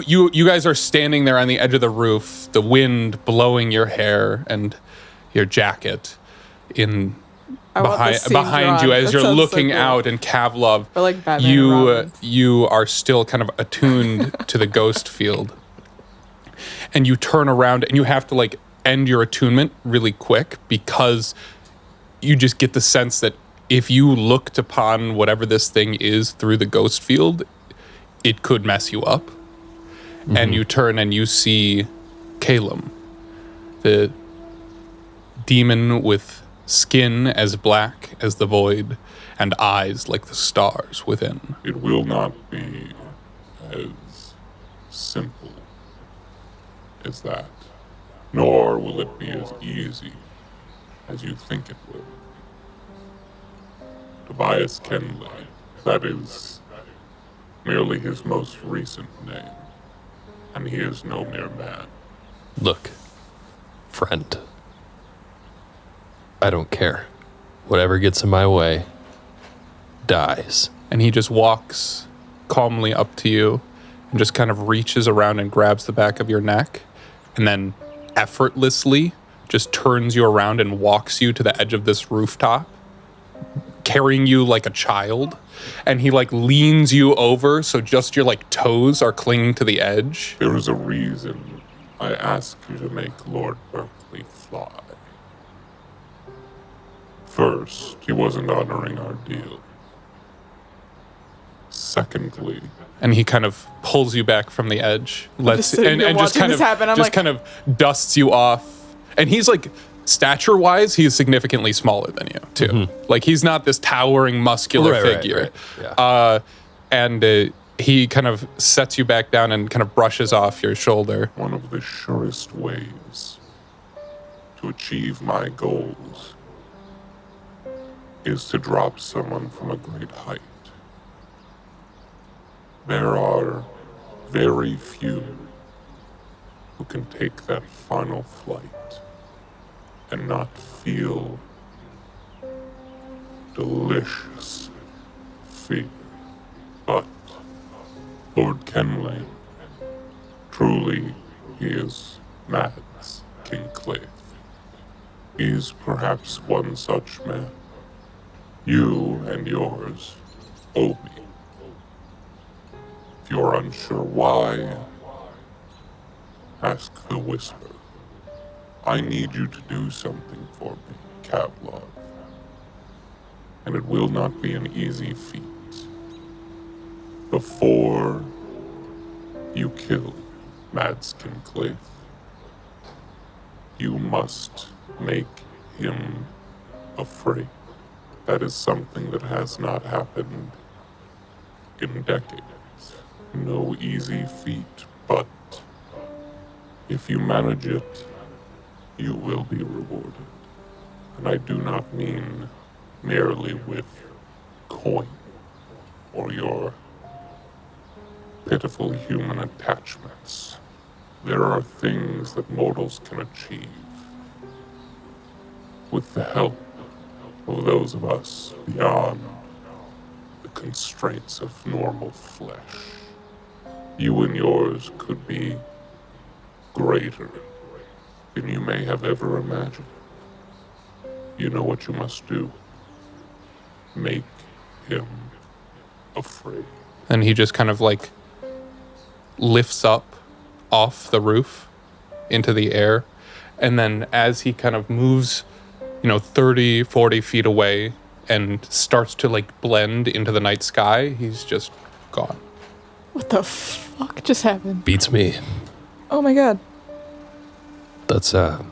You guys are standing there on the edge of the roof, the wind blowing your hair and your jacket in I want this scene behind you drawn. as That you're sounds so looking cool. out, and Kavlov, Or like Batman and Robin. you are still kind of attuned to the ghost field. And you turn around and you have to end your attunement really quick, because you just get the sense that if you looked upon whatever this thing is through the ghost field, it could mess you up. Mm-hmm. And you turn and you see Calum, the demon with skin as black as the void, and eyes like the stars within. It will not be as simple as that, nor will it be as easy as you think it will. Tobias Kenley, that is merely his most recent name, and he is no mere man. Look, friend, I don't care. Whatever gets in my way dies. And he just walks calmly up to you and just kind of reaches around and grabs the back of your neck, and then effortlessly just turns you around and walks you to the edge of this rooftop, carrying you like a child. And he like leans you over so just your like toes are clinging to the edge. There is a reason I ask you to make Lord Berkeley fly. First, he wasn't honoring our deal. Secondly, And he kind of pulls you back from the edge, just sitting here watching this happen. I'm like- kind of dusts you off. And he's like, stature-wise, he is significantly smaller than you too. Like he's not this towering, muscular figure. Yeah. And he kind of sets you back down and kind of brushes off your shoulder. one of the surest ways to achieve my goals is to drop someone from a great height. There are very few who can take that final flight and not feel delicious fear. But Lord Kenley, truly he is Mads King Clave. He is perhaps one such man. You and yours owe me. If you're unsure why, ask the Whisper. I need you to do something for me, Kavlov. And it will not be an easy feat. Before you kill Madskin Cliff, you must make him afraid. That is something that has not happened in decades. No easy feat, but if you manage it, you will be rewarded. And I do not mean merely with coin or your pitiful human attachments. There are things that mortals can achieve with the help of those of us beyond the constraints of normal flesh. You and yours could be greater than you may have ever imagined. You know what you must do. Make him afraid. And he just kind of like lifts up off the roof into the air. And then as he kind of moves, 30, 40 feet away and starts to like blend into the night sky, he's just gone. What the fuck just happened? Beats me. Oh my god. That's, I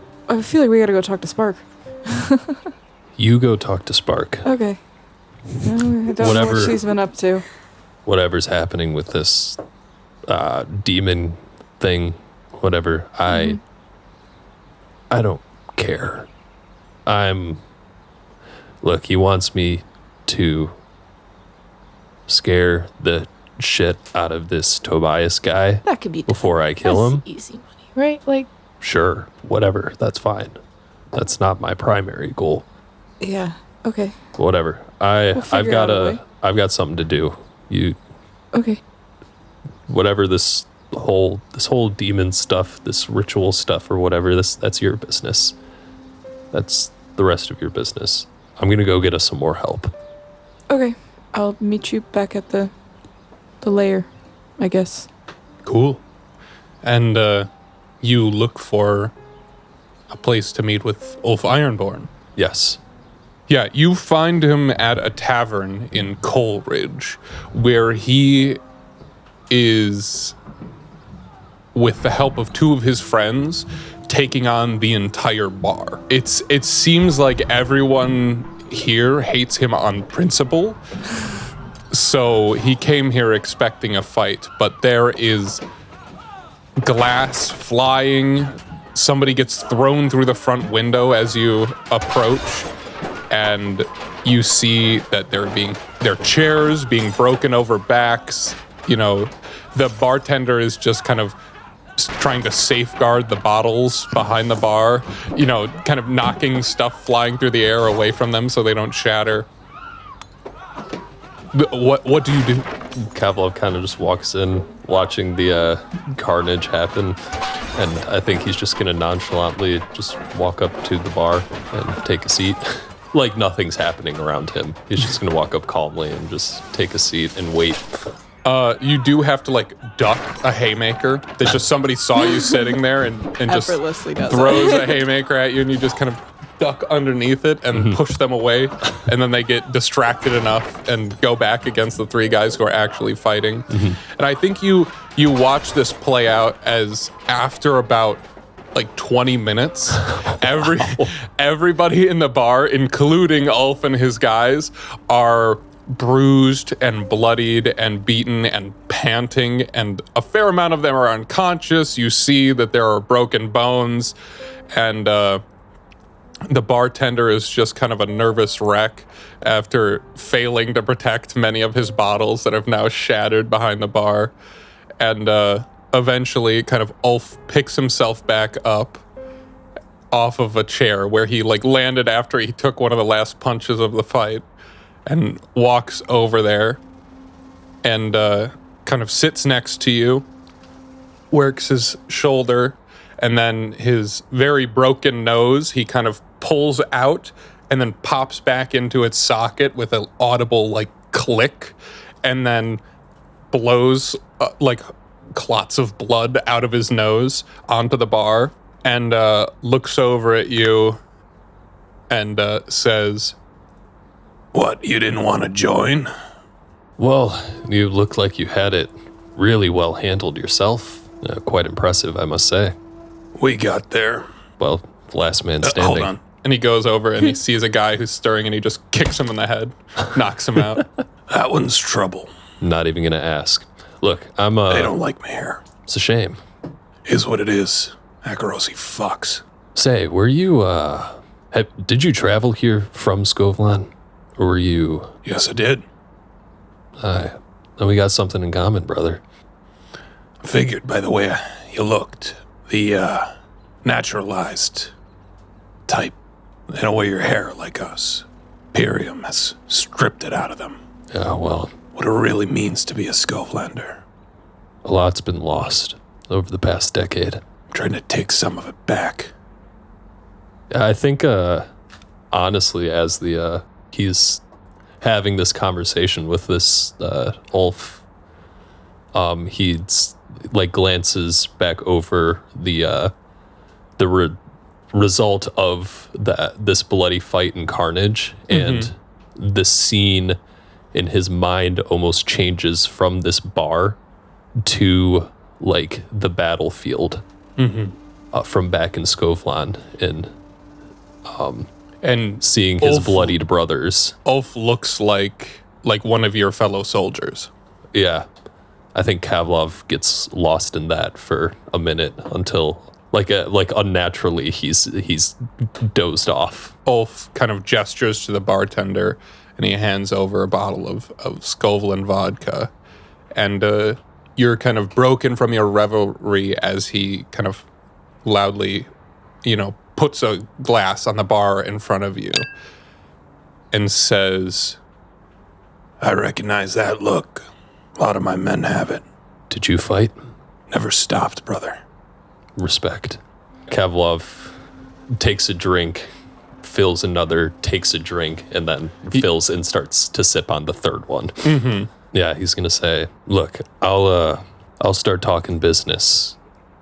feel like we gotta go talk to Spark. you go talk to Spark. Okay. No, I don't know Whatever. what she's been up to. Whatever's happening with this demon thing, whatever, I don't care. Look, he wants me to scare the shit out of this Tobias guy That could be before I kill him. easy money, right? Like, Sure, whatever, that's fine. That's not my primary goal. yeah. Okay. Whatever. We'll figure out a way. I've got something to do. Okay. Whatever this whole demon stuff, this ritual stuff or whatever, that's your business. That's the rest of your business. I'm gonna go get us some more help. Okay. I'll meet you back at the lair, I guess. Cool. And you look for a place to meet with Ulf Ironborn. Yes. Yeah, you find him at a tavern in Coleridge, where he is, with the help of two of his friends, taking on the entire bar. It seems like everyone here hates him on principle. So he came here expecting a fight, but there is glass flying. Somebody gets thrown through the front window as you approach, and you see that their chairs being broken over backs. You know, the bartender is just kind of trying to safeguard the bottles behind the bar, you know, kind of knocking stuff flying through the air away from them so they don't shatter. What do you do? Kavlov kind of just walks in, watching the carnage happen, and I think he's just going to nonchalantly just walk up to the bar and take a seat. Like nothing's happening around him. He's just going to walk up calmly and just take a seat and wait. You do have to like duck a haymaker. That just somebody saw you sitting there and just Effortlessly does throws it. a haymaker at you, and you just kind of duck underneath it and push them away, and then they get distracted enough and go back against the three guys who are actually fighting. And I think you watch this play out as after about like 20 minutes, everybody in the bar, including Ulf and his guys, are bruised and bloodied and beaten and panting, and a fair amount of them are unconscious. You see that there are broken bones, and the bartender is just kind of a nervous wreck after failing to protect many of his bottles that have now shattered behind the bar. And eventually kind of Ulf picks himself back up off of a chair where he like landed after he took one of the last punches of the fight, and walks over there and kind of sits next to you, works his shoulder, and then his very broken nose he kind of pulls out and then pops back into its socket with an audible like click, and then blows like clots of blood out of his nose onto the bar, and looks over at you and says, What, you didn't want to join? Well, you look like you had it really well handled yourself. Quite impressive, I must say. We got there. Well, last man standing. Hold on. and he goes over and he sees a guy who's stirring and he just kicks him in the head, knocks him out. That one's trouble. Not even gonna ask. Look, I'm They don't like me here. It's a shame. Is what it is. Akarosi fucks. Say, were you, did you travel here from Skovlan? Or were you... Yes, I did. Then we got something in common, brother. Figured by the way you looked. The, naturalized type. They don't wear your hair like us. Imperium has stripped it out of them. Yeah, well, What it really means to be a Skovlander. a lot's been lost over the past decade. I'm trying to take some of it back. I think, honestly, as he's having this conversation with this Ulf, he's like glances back over the result of this bloody fight and carnage, and the scene in his mind almost changes from this bar to like the battlefield from back in Skovlan, and seeing his bloodied brothers. Ulf looks like one of your fellow soldiers. Yeah, I think Kavlov gets lost in that for a minute until like unnaturally he's dozed off. Ulf kind of gestures to the bartender and he hands over a bottle of Skovlan vodka, and you're kind of broken from your revelry as he kind of loudly, puts a glass on the bar in front of you and says, I recognize that look. A lot of my men have it. Did you fight? Never stopped, brother. Respect. Kavlov takes a drink, fills another, takes a drink, and then fills and starts to sip on the third one. Yeah, he's gonna say, look, I'll start talking business.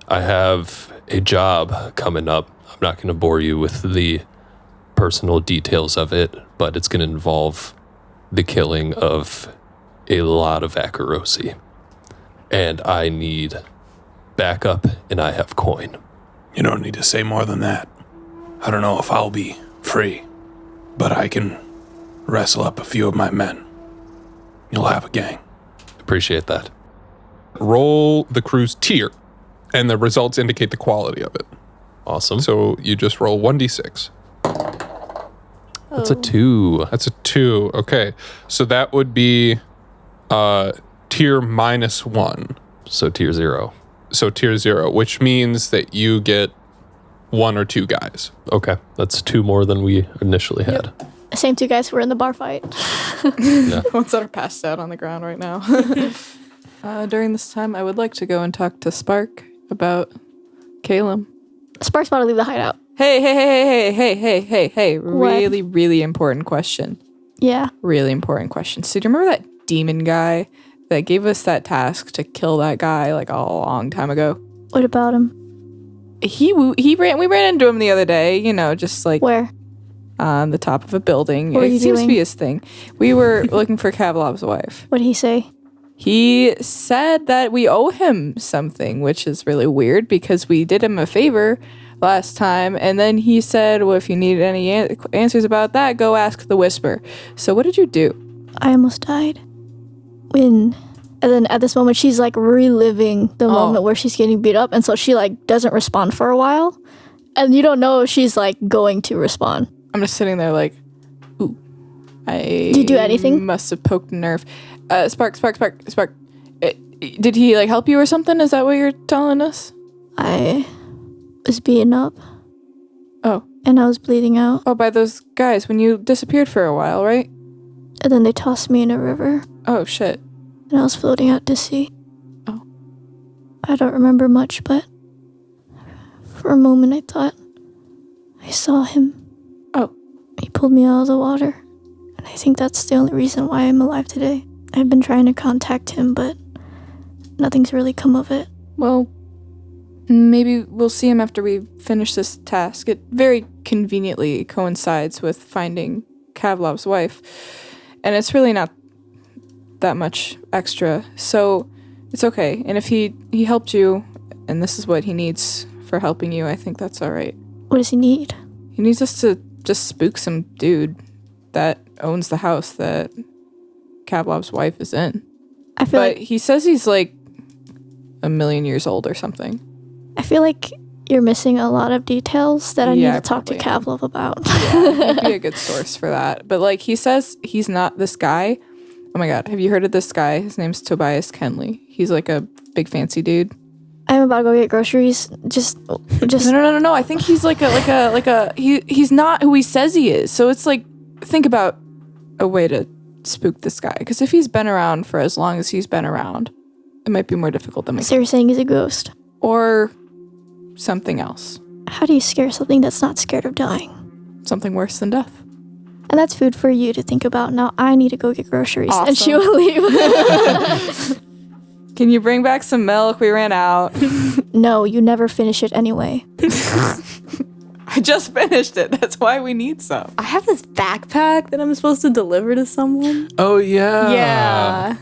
I have a job coming up. I'm not gonna bore you with the personal details of it, but it's gonna involve the killing of a lot of Akarosi. And I need backup, and I have coin. You don't need to say more than that. I don't know if I'll be free, but I can wrestle up a few of my men. You'll have a gang. Appreciate that. Roll the crew's tier, and the results indicate the quality of it. Awesome. So you just roll 1d6. That's a 2. That's a 2. Okay. So that would be tier -1. So tier 0. So tier 0, which means that you get 1 or 2 guys. Okay. That's 2 more than we initially had. Same 2 guys who were in the bar fight. Ones that are passed out on the ground right now. During this time, I would like to go and talk to Spark about Caleb. Spark's about to leave the hideout. Hey. Really, really important question. Yeah. Really important question. So do you remember that demon guy that gave us that task to kill that guy like a long time ago? What about him? We ran into him the other day, just like Where? on the top of a building. What were It you seems to doing? be his thing. We were looking for Kavlov's wife. What did he say? He said that we owe him something, which is really weird because we did him a favor last time. And then he said, well, if you need any answers about that, go ask the Whisper. So what did you do? I almost died. And then at this moment, she's like reliving the moment where she's getting beat up. And so she like doesn't respond for a while. And you don't know if she's like going to respond. I'm just sitting there like, ooh. Did you do anything? Must have poked a nerve. Spark. Did he like help you or something? Is that what you're telling us? I was beaten up. Oh. And I was bleeding out. Oh, by those guys when you disappeared for a while, right? And then they tossed me in a river. Oh, shit. And I was floating out to sea. Oh. I don't remember much, but for a moment I thought I saw him. Oh. He pulled me out of the water. And I think that's the only reason why I'm alive today. I've been trying to contact him, but nothing's really come of it. Well, maybe we'll see him after we finish this task. It very conveniently coincides with finding Kavlov's wife. And it's really not that much extra. So it's okay. And if he helped you, and this is what he needs for helping you, I think that's all right. What does he need? He needs us to just spook some dude that owns the house that Kavlov's wife is in. I feel But he says he's like 1,000,000 years old or something. like you're missing a lot of details that I need Yeah, to talk to probably Kavlov about. Yeah, he'd be a good source for that. But like he says he's not this guy. Oh my god, have you heard of this guy? His name's Tobias Kenley. He's like a big fancy dude. I'm about to go get groceries. Just No. I think he's he's not who he says he is. So it's like, think about a way to spook this guy. Because if he's been around for as long as he's been around, it might be more difficult than So you're saying he's a ghost? or something else. How do you scare something that's not scared of dying? Something worse than death. And that's food for you to think about. Now I need to go get groceries. Awesome. And she will leave. Can you bring back some milk? We ran out. No, you never finish it anyway. I just finished it. That's why we need some. I have this backpack that I'm supposed to deliver to someone. Oh, yeah. Yeah.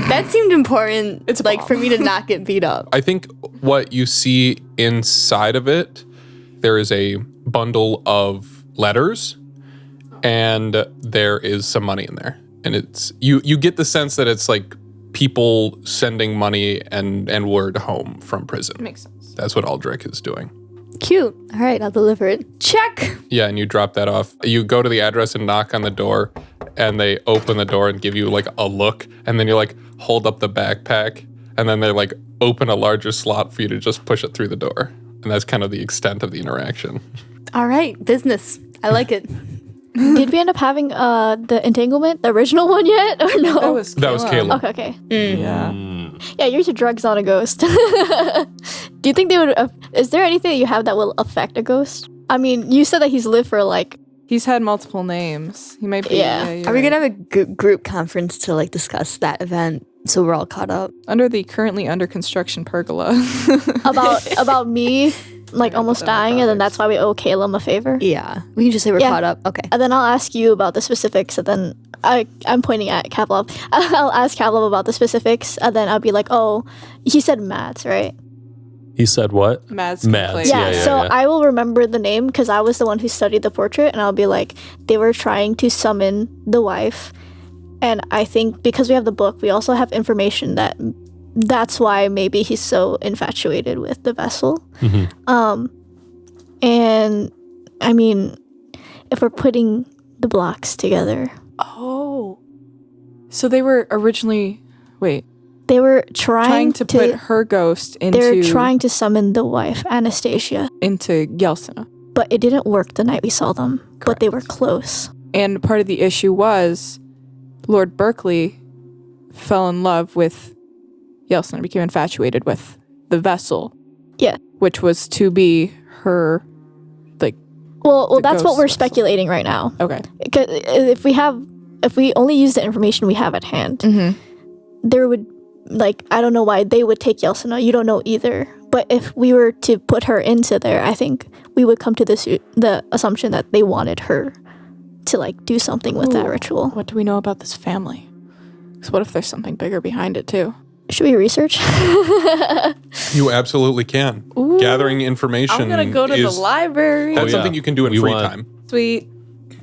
That seemed important. It's a like bomb. for me to not get beat up. I think what you see inside of it, there is a bundle of letters and there is some money in there. And it's you get the sense that it's like people sending money and word home from prison. Makes sense. That's what Aldrich is doing. Cute. All right, I'll deliver it. Check. Yeah, and you drop that off. You go to the address and knock on the door, and they open the door and give you like a look, and then you like hold up the backpack, and then they like open a larger slot for you to just push it through the door. And that's kind of the extent of the interaction. All right, business. I like it. Did we end up having the entanglement, the original one yet? Or no? That was Caleb. Okay. Yeah. Yeah, you're a drug's not a ghost. Do you think they would... is there anything that you have that will affect a ghost? I mean, you said that he's lived for like... He's had multiple names. He might be. Yeah. you're Are we right. gonna have a group conference to like discuss that event so we're all caught up? Under the currently under construction pergola. about me like almost put that dying, in and then others. that's why we owe Caleb a favor? Yeah, we can just say we're Yeah. caught up. Okay. And then I'll ask you about the specifics, and then I'm pointing at Kavlov. I'll ask Kavlov about the specifics, and then I'll be like, oh, he said Matt's, right? He said what? Mads. Mads. Yeah, Yeah, so yeah. I will remember the name because I was the one who studied the portrait, and I'll be like, they were trying to summon the wife. And I think because we have the book, we also have information that's why maybe he's so infatuated with the vessel. And I mean, if we're putting the blocks together, Oh. So they were originally... Wait. they were trying to put her ghost into... They're trying to summon the wife, Anastasia. into Yeltsina. But it didn't work the night we saw them. But they were close. And part of the issue was Lord Berkeley fell in love with Yeltsina, became infatuated with the vessel. Yeah. Which was to be her, like... Well, the that's what ghost we're vessel. speculating right now. Okay. 'Cause if we only use the information we have at hand, there would, like, I don't know why they would take Yeltsina. You don't know either. But if we were to put her into there, I think we would come to the assumption that they wanted her to, like, do something with that ritual. What do we know about this family? Because what if there's something bigger behind it, too? Should we research? You absolutely can. Gathering information I'm going to go to the library. That's yeah. something you can do in We free want- time. Sweet.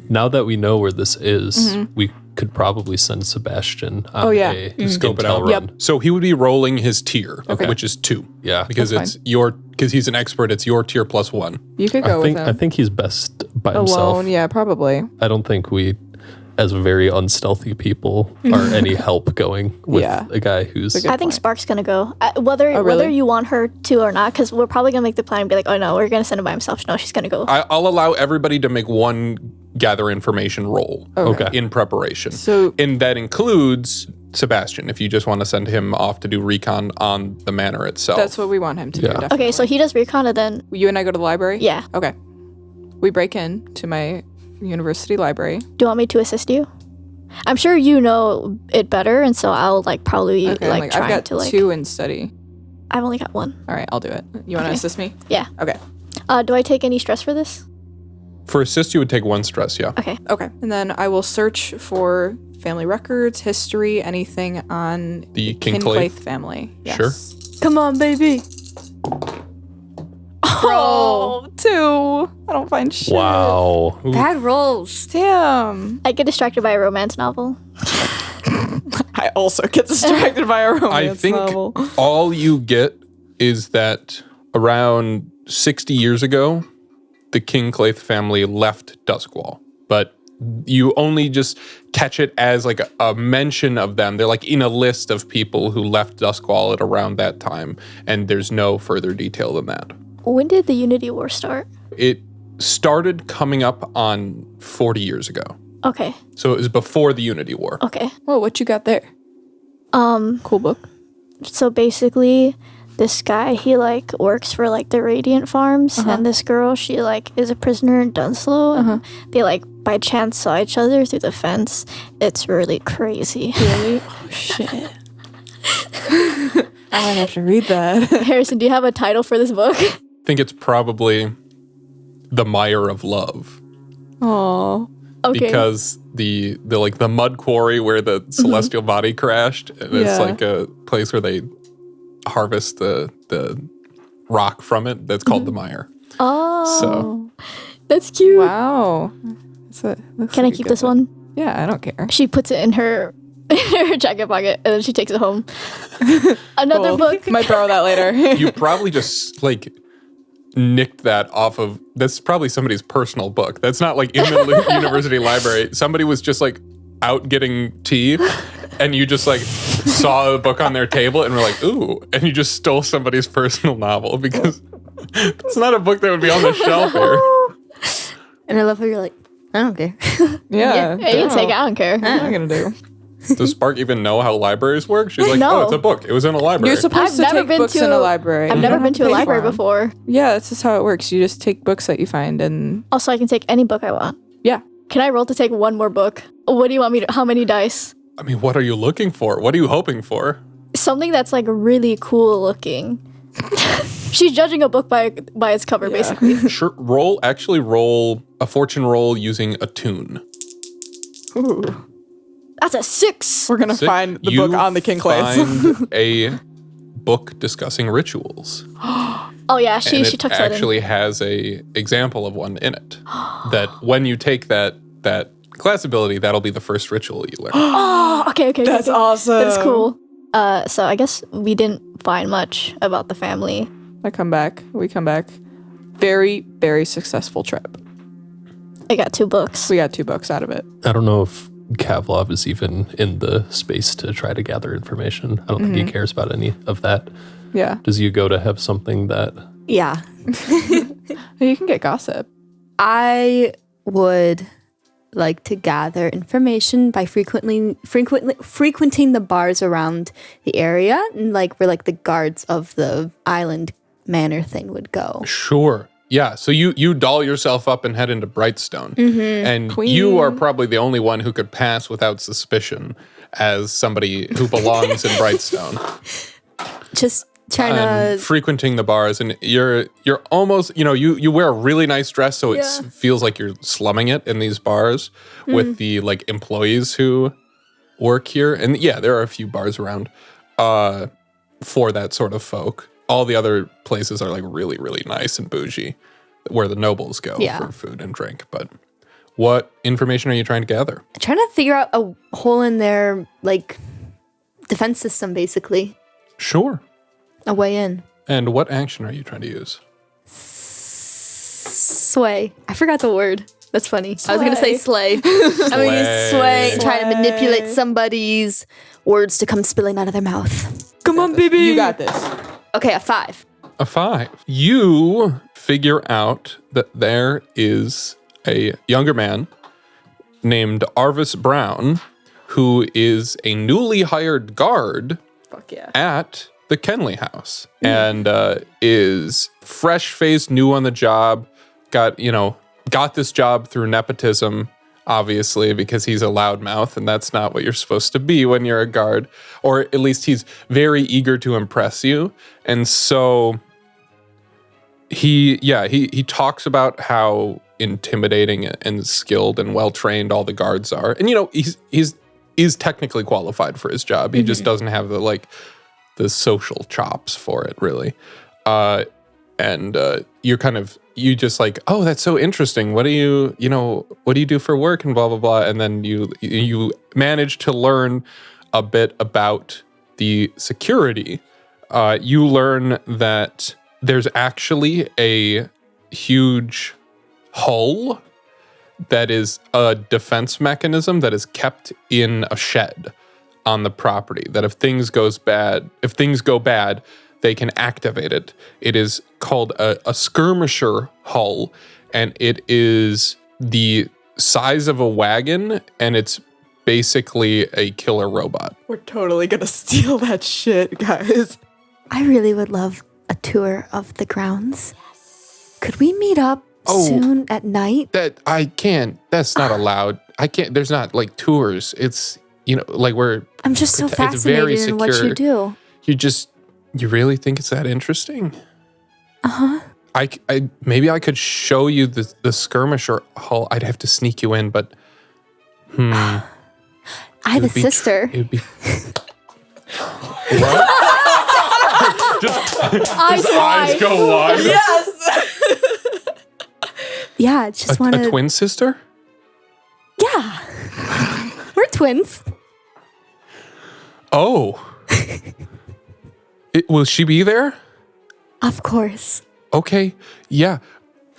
Now that we know where this is, we could probably send Sebastian on a Scope it intel out. run. So he would be rolling his tier, Okay. which is 2. Yeah. Because That's because he's an expert, it's your tier plus 1. You could go with him. I think he's best by himself. Alone, yeah, probably. I don't think we, as very unstealthy people, are any help going with Yeah. a guy who's... Good I think point. Spark's gonna go. Whether really? you want her to or not, because we're probably gonna make the plan and be like, oh no, we're gonna send him by himself. No, she's gonna go. I'll allow everybody to make one gather information roll Okay. in preparation. So- and that includes Sebastian, if you just want to send him off to do recon on the manor itself. That's what we want him to do, Yeah. definitely. Okay, so he does recon and then You and I go to the library? yeah. Okay. We break in to my university library. Do you want me to assist you? I'm sure you know it better, and so I'll probably Okay, trying I've got to 2 in study. I've only got 1. All right, I'll do it. You want to Okay. assist me? Yeah. Okay. Do I take any stress for this? For assist, you would take 1 stress, yeah. Okay. Okay. And then I will search for family records, history, anything on The Kinklaith Kinklaith? family. Yes. Sure. Come on, baby. Oh, 2. I don't find shit. Wow. Bad rolls. Damn. I get distracted by a romance novel. I also get distracted by a romance I think novel. all you get is that around 60 years ago, the Kinklaith family left Duskwall. But you only just catch it as like a mention of them. They're like in a list of people who left Duskwall at around that time. And there's no further detail than that. When did the Unity War start? It started coming up on 40 years ago. Okay. So it was before the Unity War. Okay. Whoa, what you got there? Cool book. So basically, this guy, he works for the Radiant Farms, and this girl, she is a prisoner in Dunslow, and they by chance saw each other through the fence. It's really crazy. Really? Oh, shit. I might have to read that. Harrison, do you have a title for this book? I think it's probably The Mire of Love. Oh. Okay. Because the mud quarry where the celestial body crashed, and it's Yeah. a place where they harvest the rock from it. That's called the mire. Oh, So that's cute. Wow. Can I keep this one? Yeah, I don't care. She puts it in her jacket pocket, and then she takes it home. Another Cool. book. Might borrow that later. you probably just nicked that off of. That's probably somebody's personal book. That's not in the university library. Somebody was just out getting tea, and you just saw a book on their table and were like, ooh, and you just stole somebody's personal novel because it's not a book that would be on the shelf here. And I love how you're like, I don't care. Yeah. Hey, you can take it. I don't care. What am I gonna do? Does Spark even know how libraries work? She's like, No. oh, it's a book. It was in a library. You're supposed I've to never take been books to in a- a library. I've You never don't been have to a pay for library them. before. Yeah, that's just how it works. You just take books that you find and Also, I can take any book I want. yeah. Can I roll to take one more book? What do you want me to? How many dice? I mean, what are you looking for? What are you hoping for? Something that's really cool looking. She's judging a book by its cover, basically. Sure. Roll a fortune roll using a tune. Ooh. That's a 6. We're gonna Sick. find the You book on the Kinklaith. find a book discussing rituals. Oh yeah, and she it took that in. actually has a example of one in it. That when you take that class ability, that'll be the first ritual you learn. Oh, okay. That's okay. awesome. That's cool. So I guess we didn't find much about the family. We come back. Very, very successful trip. I got 2 books. We got 2 books out of it. I don't know if Kavlov is even in the space to try to gather information. I don't think he cares about any of that. Yeah. Does Yugoda have something that... Yeah. You can get gossip. I would like to gather information by frequenting the bars around the area, and like where like the guards of the island manor thing would go. Sure. Yeah, so you doll yourself up and head into Brightstone. And Queen. you are probably the only one who could pass without suspicion as somebody who belongs in Brightstone. Just trying And to frequenting the bars, and you're almost, you wear a really nice dress, so it feels like you're slumming it in these bars with the like employees who work here. And yeah, there are a few bars around for that sort of folk. All the other places are like really, really nice and bougie, where the nobles go for food and drink. But what information are you trying to gather? trying to figure out a hole in their like defense system, basically. Sure. A way in. And what action are you trying to use? Sway. I forgot the word. That's funny. I was going to say slay. I'm going to use sway and try to manipulate somebody's words to come spilling out of their mouth. Come on, baby. You got this. Okay, a 5. A 5. You figure out that there is a younger man named Arvis Brown who is a newly hired guard Fuck yeah. at the Kenley House and is fresh-faced, new on the job, got this job through nepotism, obviously, because he's a loudmouth, and that's not what you're supposed to be when you're a guard. Or at least he's very eager to impress you. And so he talks about how intimidating and skilled and well-trained all the guards are. And he's technically qualified for his job. He just doesn't have the social chops for it, really. And you just like, oh, that's so interesting. What do you do for work and blah, blah, blah. And then you manage to learn a bit about the security. You learn that there's actually a huge hull that is a defense mechanism that is kept in a shed on the property, that if things go bad, they can activate it. It is called a skirmisher hull, and it is the size of a wagon, and it's basically a killer robot. We're totally gonna steal that shit, guys. I really would love a tour of the grounds. Could we meet up soon at night? That I can't. That's not allowed. I can't. There's not like tours. It's I'm just so it's very fascinated in what you do. You really think it's that interesting? I maybe I could show you the skirmisher hull. I'd have to sneak you in, but I have a sister. It would be what? Eyes go wide. Yeah, just want A twin sister? Yeah. We're twins. Oh. Will she be there? Of course. Okay. Yeah.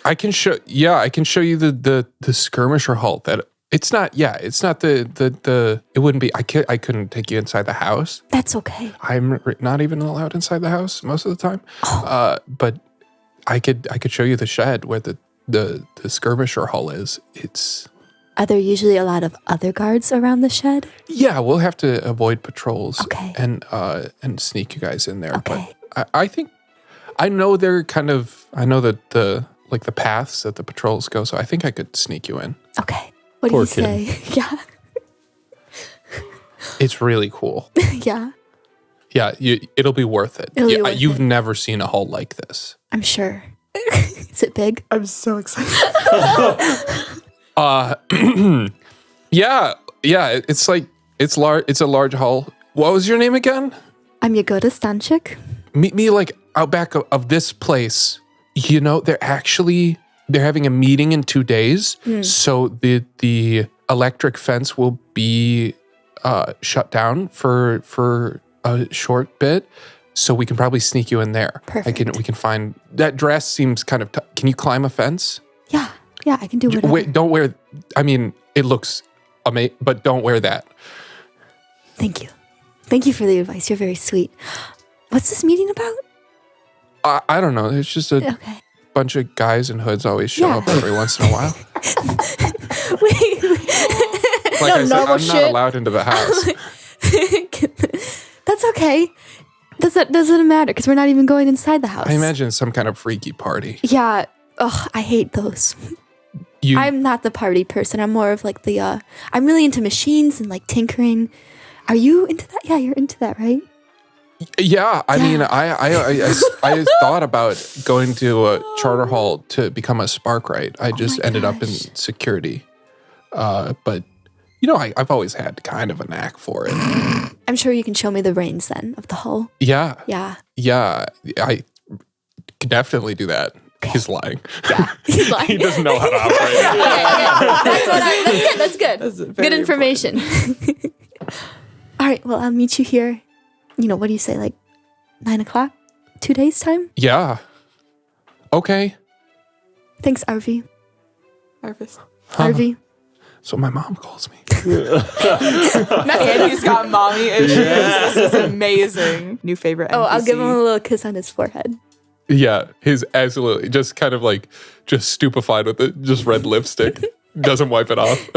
I can show you the skirmisher hull. That it's not the it wouldn't be I couldn't take you inside the house. That's okay. I'm not even allowed inside the house most of the time. But I could show you the shed where the skirmisher hull is. Are there usually a lot of other guards around the shed? Yeah, we'll have to avoid patrols. Okay. And sneak you guys in there. Okay. But I think I know that the paths that the patrols go, so I think I could sneak you in. Okay. What Poor do you say? Yeah. It's really cool. Yeah. Yeah, it'll be worth it. It'll be worth you've it. never seen a hull like this. I'm sure. Is it big? I'm so excited. Yeah, it's a large hull. What was your name again? I'm Yagoda Stanchik. Meet me out back of this place, they're having a meeting in 2 days. So the electric fence will be shut down for a short bit. So we can probably sneak you in there. Perfect. We can find that dress seems kind of can you climb a fence? Yeah, I can do whatever. Wait, don't wear. I mean, it looks amazing, but don't wear that. Thank you for the advice. You're very sweet. What's this meeting about? I don't know. It's just a bunch of guys in hoods always show up every once in a while. Wait. Like I said, I'm not allowed into the house. That's okay. Doesn't matter because we're not even going inside the house. I imagine some kind of freaky party. Yeah. Ugh, I hate those. I'm not the party person. I'm more of like I'm really into machines and like tinkering. Are you into that? Yeah, you're into that, right? Yeah, I mean, I thought about going to a charter hall to become a sparkwright. I just ended up in security. But, I've always had kind of a knack for it. I'm sure you can show me the reins then of the hull. Yeah. Yeah. Yeah, I can definitely do that. Okay. He's lying. Yeah, he's lying. He doesn't know how to operate. That's good. That's good information. All right, well, I'll meet you here. What do you say, like 9:00? 2 days' time? Yeah. Okay. Thanks, RV. Arvis. RV. That's what my mom calls me. Andy's got mommy issues. This is amazing. New favorite NPC. Oh, I'll give him a little kiss on his forehead. Yeah, he's absolutely just kind of like just stupefied with it, just red lipstick. Doesn't wipe it off.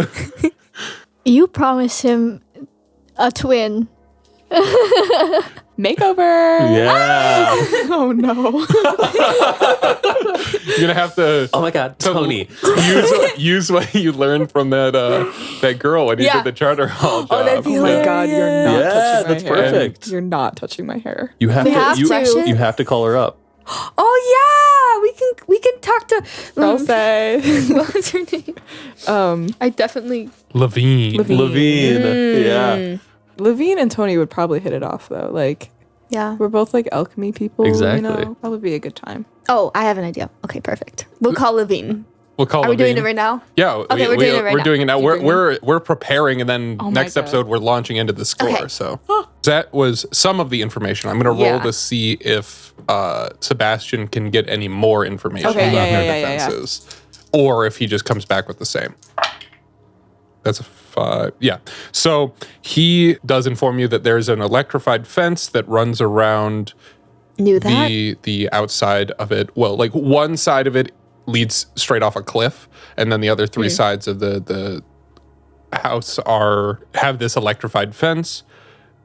You promised him a twin. Makeover. Yeah. Oh no. You're gonna have to. Oh my God, Tony. Use what you learned from that girl when you did the charter hall job. Oh, that'd be Oh my God, you're not touching my that's hair. perfect. You're not touching my hair. You have to. You have to call her up. Oh yeah, we can talk to. I'll say. What was her name? I definitely. Levine. Yeah. Levine and Tony would probably hit it off though. Like, Yeah. we're both like alchemy people. Exactly. Probably be a good time. Oh, I have an idea. Okay, perfect. We'll call Levine. We'll call. Are we Levine. doing it right now? Yeah. Okay, we're doing it right We're now. doing it now. We're preparing, and then Oh my next God. episode we're launching into the score. Okay. So that was some of the information. I'm going to roll to see if Sebastian can get any more information Okay, about yeah, their defenses, or if he just comes back with the same. That's a 5. Yeah. So he does inform you that there's an electrified fence that runs around Knew that. the outside of it. Well, like one side of it leads straight off a cliff, and then the other 3 sides of the house have this electrified fence,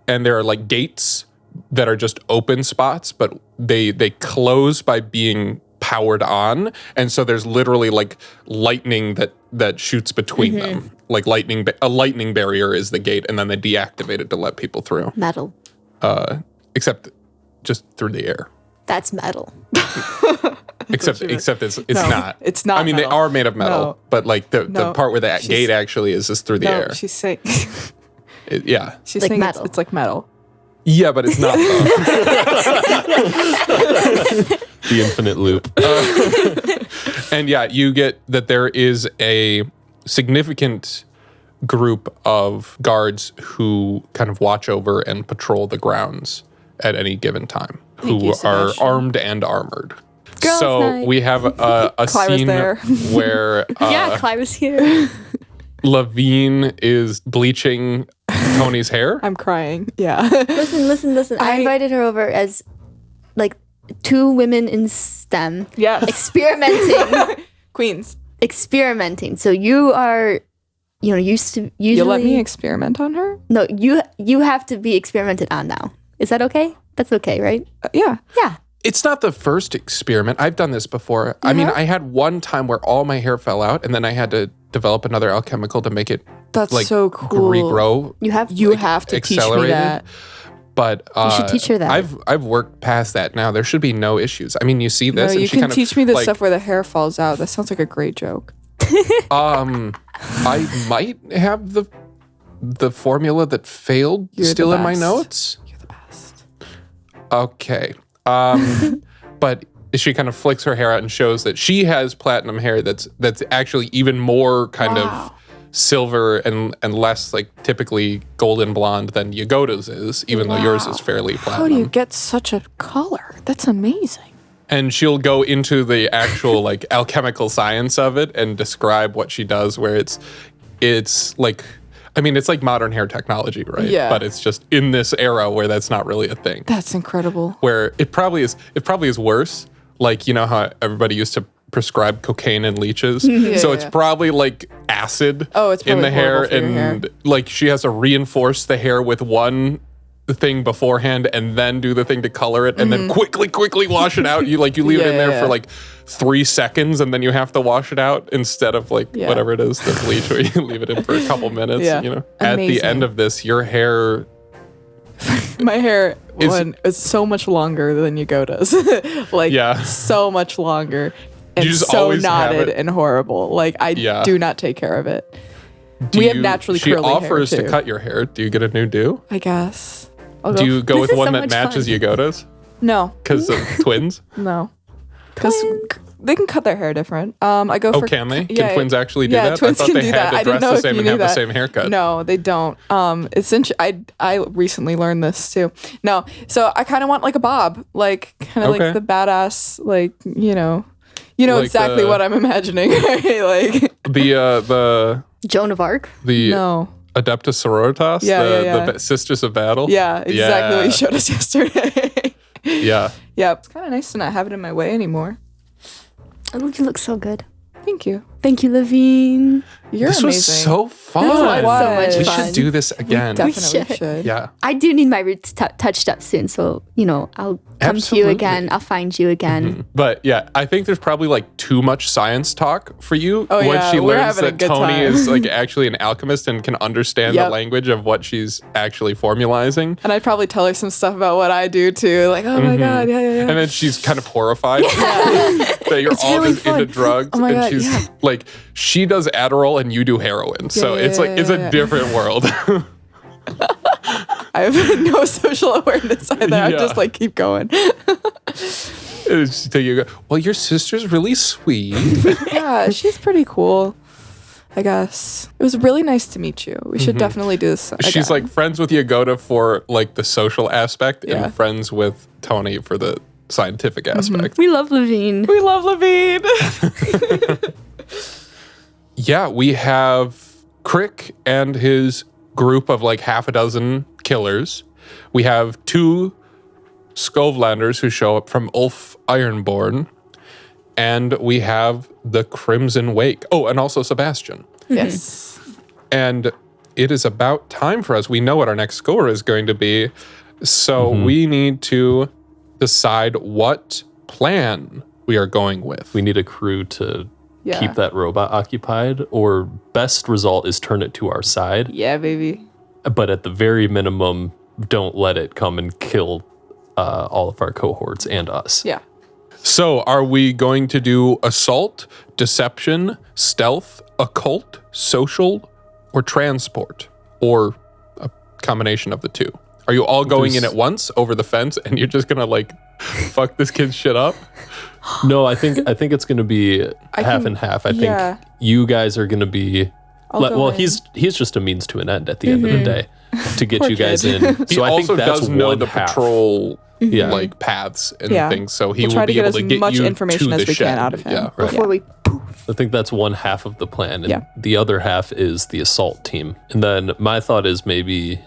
and there are like gates that are just open spots, but they close by being powered on, and so there's literally like lightning that shoots between them. Like a lightning barrier is the gate, and then they deactivate it to let people through. Metal. Except just through the air. That's metal. Except it's not. It's not. I mean, metal. they are made of metal, No. but like the No. part where the gate actually is through the No, air. she's saying. Yeah. She's Like saying metal. it's like metal. Yeah, but it's not. The infinite loop. And yeah, you get that there is a significant group of guards who kind of watch over and patrol the grounds at any given time, Thank who you, are Sebastian. armed and armored. Girls' So night. we have a Clara's scene there. where Yeah, Clara's here. Levine is bleaching Tony's hair. I'm crying. Yeah. Listen. I invited her over as like 2 women in STEM. Yes. Experimenting. Queens. Experimenting. So you are, used to usually. You'll let me experiment on her? No, you have to be experimented on now. Is that okay? That's okay, right? Yeah. Yeah. It's not the first experiment. I've done this before. I mean, I had one time where all my hair fell out, and then I had to develop another alchemical to make it That's like so cool. regrow. You have You have to teach me accelerated. that. But You should teach her that. I've worked past that now. There should be no issues. I mean, you see this, No, and you she can kind of, teach me the like, stuff where the hair falls out. That sounds like a great joke. I might have the formula that failed You're the still in my best. notes. You're the best. Okay. But she kind of flicks her hair out and shows that she has platinum hair that's actually even more kind of silver and less like typically golden blonde than Yagoda's is, even though yours is fairly platinum. How do you get such a color? That's amazing. And she'll go into the actual like alchemical science of it and describe what she does, where it's like, I mean, it's like modern hair technology, right? Yeah. But it's just in this era where that's not really a thing. That's incredible. Where it probably is worse. Like, you know how everybody used to prescribe cocaine and leeches? So it's probably like acid it's in the probably hair. horrible for your And hair. like she has to reinforce the hair with one thing beforehand and then do the thing to color it and then quickly wash it out. You leave it in there for like 3 seconds and then you have to wash it out instead of like whatever it is, the bleach, where you leave it in for a couple minutes. Yeah. You know, at the end of this, your hair. My hair is so much longer than Yagoda's. Like so much longer. And You just so always have knotted it. and horrible. Like I do not take care of it. We have naturally She curly hair offers to too. cut your hair. Do you get a new do? I guess. I'll Do you go This with is one so that much matches fun. Yagoda's? No. Because of twins? No. Because they can cut their hair different. I go for. Can they? Yeah, Can twins actually do yeah, that? twins I thought can they do had that. I to didn't dress know the if same you and knew have the that. same haircut. No, they don't. Essentially, I recently learned this too. No, so I kind of want like a bob, like kind of like the badass, like you know Like exactly what I'm imagining, right? Like the Joan of Arc. no. Adeptus Sororitas, the Sisters of Battle. Yeah, exactly what you showed us yesterday. Yeah. Yeah, it's kind of nice to not have it in my way anymore. Oh, you look so good. Thank you. Thank you, Levine. You're This amazing. was so fun. This was so much We fun. should do this again. Definitely should. should. Yeah. I do need my roots touched up soon, so I'll come to you Absolutely. again. I'll find you again. But yeah, I think there's probably like too much science talk for you Oh, when yeah, she we're learns having a that good Tony time. is like actually an alchemist and can understand the Yep. language of what she's actually formulizing. And I'd probably tell her some stuff about what I do too. Like, oh my God, yeah. And then she's kind of horrified that you're all really just into fun. drugs. Oh my and God, she's yeah. like, she does Adderall and you do heroin. So it's like, it's a different world. I have no social awareness either. I Yeah. just like keep going. So you go, well, your sister's really sweet. Yeah, she's pretty cool. I guess it was really nice to meet you. We should definitely do this. She's again. like friends with Yagoda for like the social aspect Yeah. and friends with Tony for the scientific aspect. We love Levine. we love Levine. Yeah, we have Crick and his group of like half a dozen killers. We have 2 Skovlanders who show up from Ulf Ironborn. And we have the Crimson Wake. Oh, and also Sebastian. Yes. And it is about time for us. We know what our next score is going to be. So we need to decide what plan we are going with. We need a crew to Yeah. keep that robot occupied, or best result is turn it to our side. Yeah, baby. But at the very minimum, don't let it come and kill all of our cohorts and us. Yeah. So are we going to do assault, deception, stealth, occult, social, or transport? Or a combination of the two? Are you all going in at once over the fence and you're just gonna like fuck this kid's shit up? No, I think it's going to be half and half. I think you guys are going to be. go in. He's just a means to an end at the end of the day to get you guys in. He So I also think that's does know one the half. patrol Yeah. like paths and Yeah. things, so he We'll will try to be get able as to get much you information to as the we can shed. out of him. Yeah, right. Before we I think that's one half of the plan, and Yeah. the other half is the assault team. And then my thought is maybe,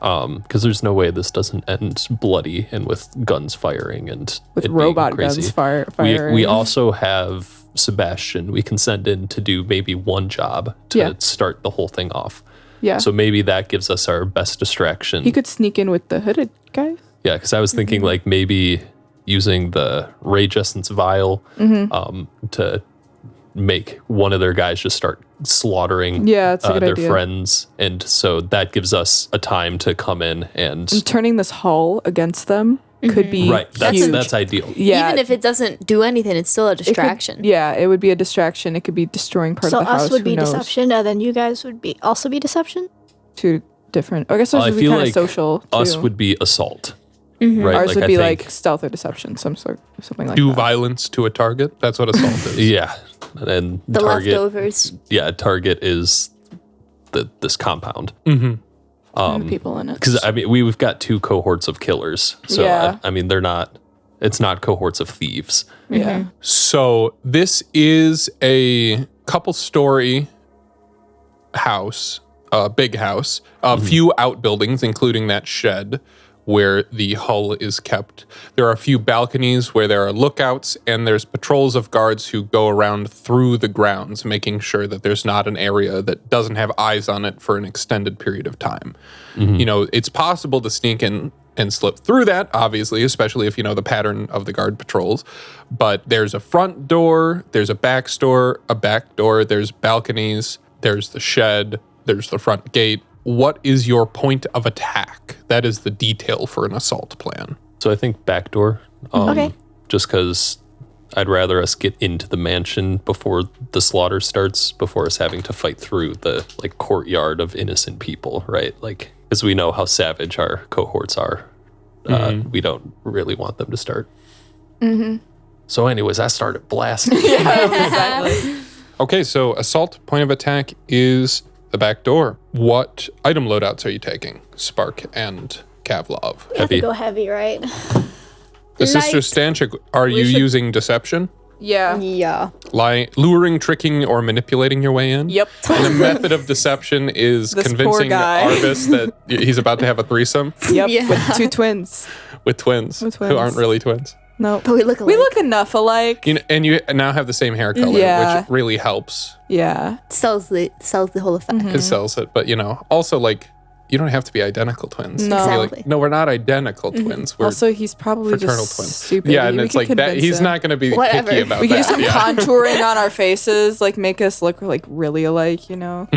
because there's no way this doesn't end bloody and with guns firing and With it being robot crazy. guns firing. We also have Sebastian. We can send in to do maybe one job to start the whole thing off. Yeah. So maybe that gives us our best distraction. He could sneak in with the hooded guy. Yeah, because I was thinking Mm-hmm. like maybe using the Ray Essence vial Mm-hmm. to make one of their guys just start slaughtering Yeah, that's a good their idea. friends. And so that gives us a time to come in and Turning this hull against them could be right. huge. That's ideal. Yeah. even if it doesn't do anything, it's still a it could- distraction. yeah, it would be a distraction. It could be destroying part So of the house. us would be Who knows? deception, and then you guys would be deception. Two different. I guess those I would be feel kind of like social. us too. would be assault. right? Ours would I be think- like stealth or deception, something like Do that. violence to a target. That's what assault is. Yeah, and The target. leftovers. Yeah, target is this compound. And the people in it. Because I mean, we've got 2 cohorts of killers, so Yeah. I mean, they're not. It's not cohorts of thieves. Yeah. So this is a couple-story house, a big house, a few outbuildings, including that shed where the hull is kept. There are a few balconies where there are lookouts, and there's patrols of guards who go around through the grounds, making sure that there's not an area that doesn't have eyes on it for an extended period of time. You know, it's possible to sneak in and slip through that, obviously, especially if you know the pattern of the guard patrols. But there's a front door, there's a back door, there's balconies, there's the shed, there's the front gate. What is your point of attack? That is the detail for an assault plan. So I think backdoor. Okay. Just because I'd rather us get into the mansion before the slaughter starts, before us having to fight through the like courtyard of innocent people, right? Like, because we know how savage our cohorts are. We don't really want them to start. So anyways, I started blasting. Exactly. Okay, so assault point of attack is the back door. What item loadouts are you taking, Spark and Kavlov? We have to Heavy. go heavy, right? The Sister Stanchik, are you using deception? Yeah. Yeah. Luring, tricking, or manipulating your way in? Yep. And the method of deception is This poor convincing guy. Arvis that he's about to have a threesome Yep. Yeah. With 2 twins. with twins, With who twins. aren't really twins. No. But we look alike. We look enough alike. You know, and you now have the same hair color, Yeah. which really helps. Yeah. sells the whole effect. It sells it. But, you know, also, like, you don't have to be identical twins. No. You're like, Exactly. no, we're not identical twins. We're Also, he's probably fraternal just twins. stupid. Yeah, and We it's could like that. convince He's him. not going to be Whatever. picky about We can do that. some contouring on our faces, like make us look like really alike, you know?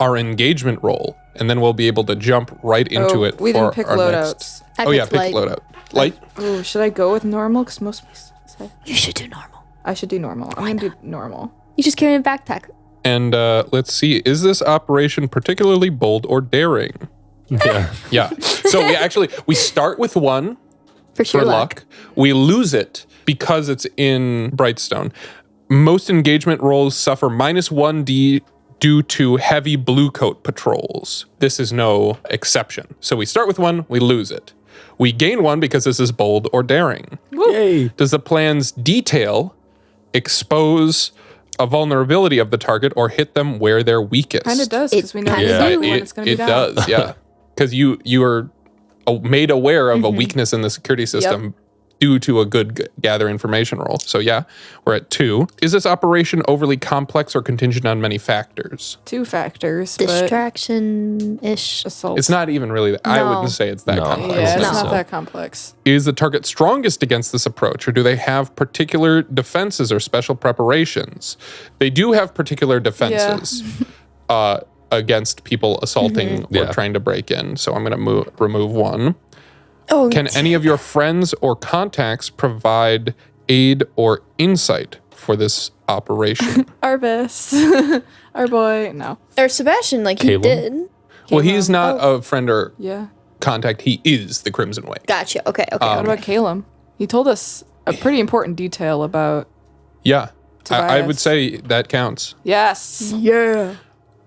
Our engagement roll, and then we'll be able to jump right into it. We for didn't pick our loadouts. next. I Oh yeah, picked pick light. loadout. Light. Oh, should I go with normal? Because most places say You should do normal. I should do normal. I'm gonna do normal. You just carry a backpack. And let's see, is this operation particularly bold or daring? Yeah. Yeah. So we start with 1 For sure. for luck. We lose it because it's in Brightstone. Most engagement rolls suffer -1d due to heavy blue coat patrols. This is no exception. So we start with 1, we lose it. We gain 1 because this is bold or daring. Yay. Does the plan's detail expose a vulnerability of the target or hit them where they're weakest? Kind of does, because we know kinda exactly do. when it's gonna be It down. does, yeah. Because you are made aware of a weakness in the security system due to a good gather information roll. So yeah, we're at 2. Is this operation overly complex or contingent on many factors? 2 factors, but Distraction-ish. assault. It's not even really. I No. wouldn't say it's that No. complex. Yeah, it's No. not So- that complex. Is the target strongest against this approach, or do they have particular defenses or special preparations? They do have particular defenses against people assaulting or Yeah. trying to break in. So I'm going to remove 1. Oh, Can any of your friends or contacts provide aid or insight for this operation? Arvis. Our boy. No. or Sebastian, like he Caleb? did. Well, he's not a friend or Yeah. contact. He is the Crimson Way. Gotcha. Okay. Okay. What about Caleb? He told us a pretty important detail about. Yeah, I would Tobias. say that counts. Yes. yeah.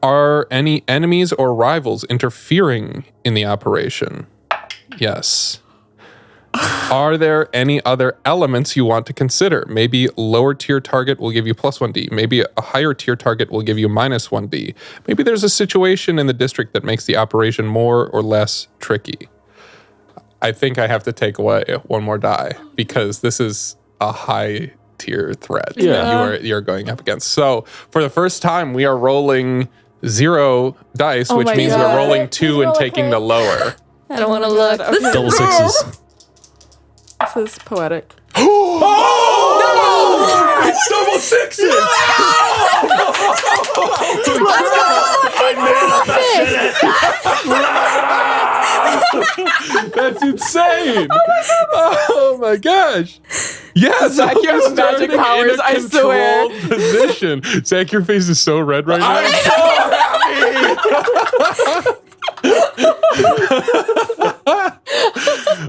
Are any enemies or rivals interfering in the operation? Yes. Are there any other elements you want to consider? Maybe lower tier target will give you +1d. Maybe a higher tier target will give you -1d. Maybe there's a situation in the district that makes the operation more or less tricky. I think I have to take away 1 more die because this is a high tier threat you're going up against. So for the first time, we are rolling 0 dice, which my means God. we're rolling 2 and roll a taking the crit. lower. I don't want to look. God, This is Double 6s. This is poetic. Double 6s! That's insane! Oh my gosh! Yes, Zach, you have magic starting powers, in a I swear. controlled position. Zach, your face is so red right now.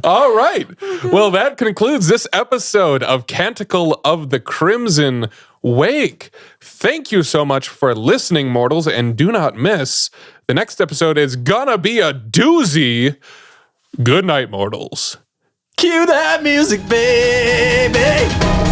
All All right. Well, that concludes this episode of Canticle of the Crimson Wake. Thank you so much for listening, mortals, and do not miss, the next episode is gonna be a doozy. Good night, mortals. Cue that music, baby.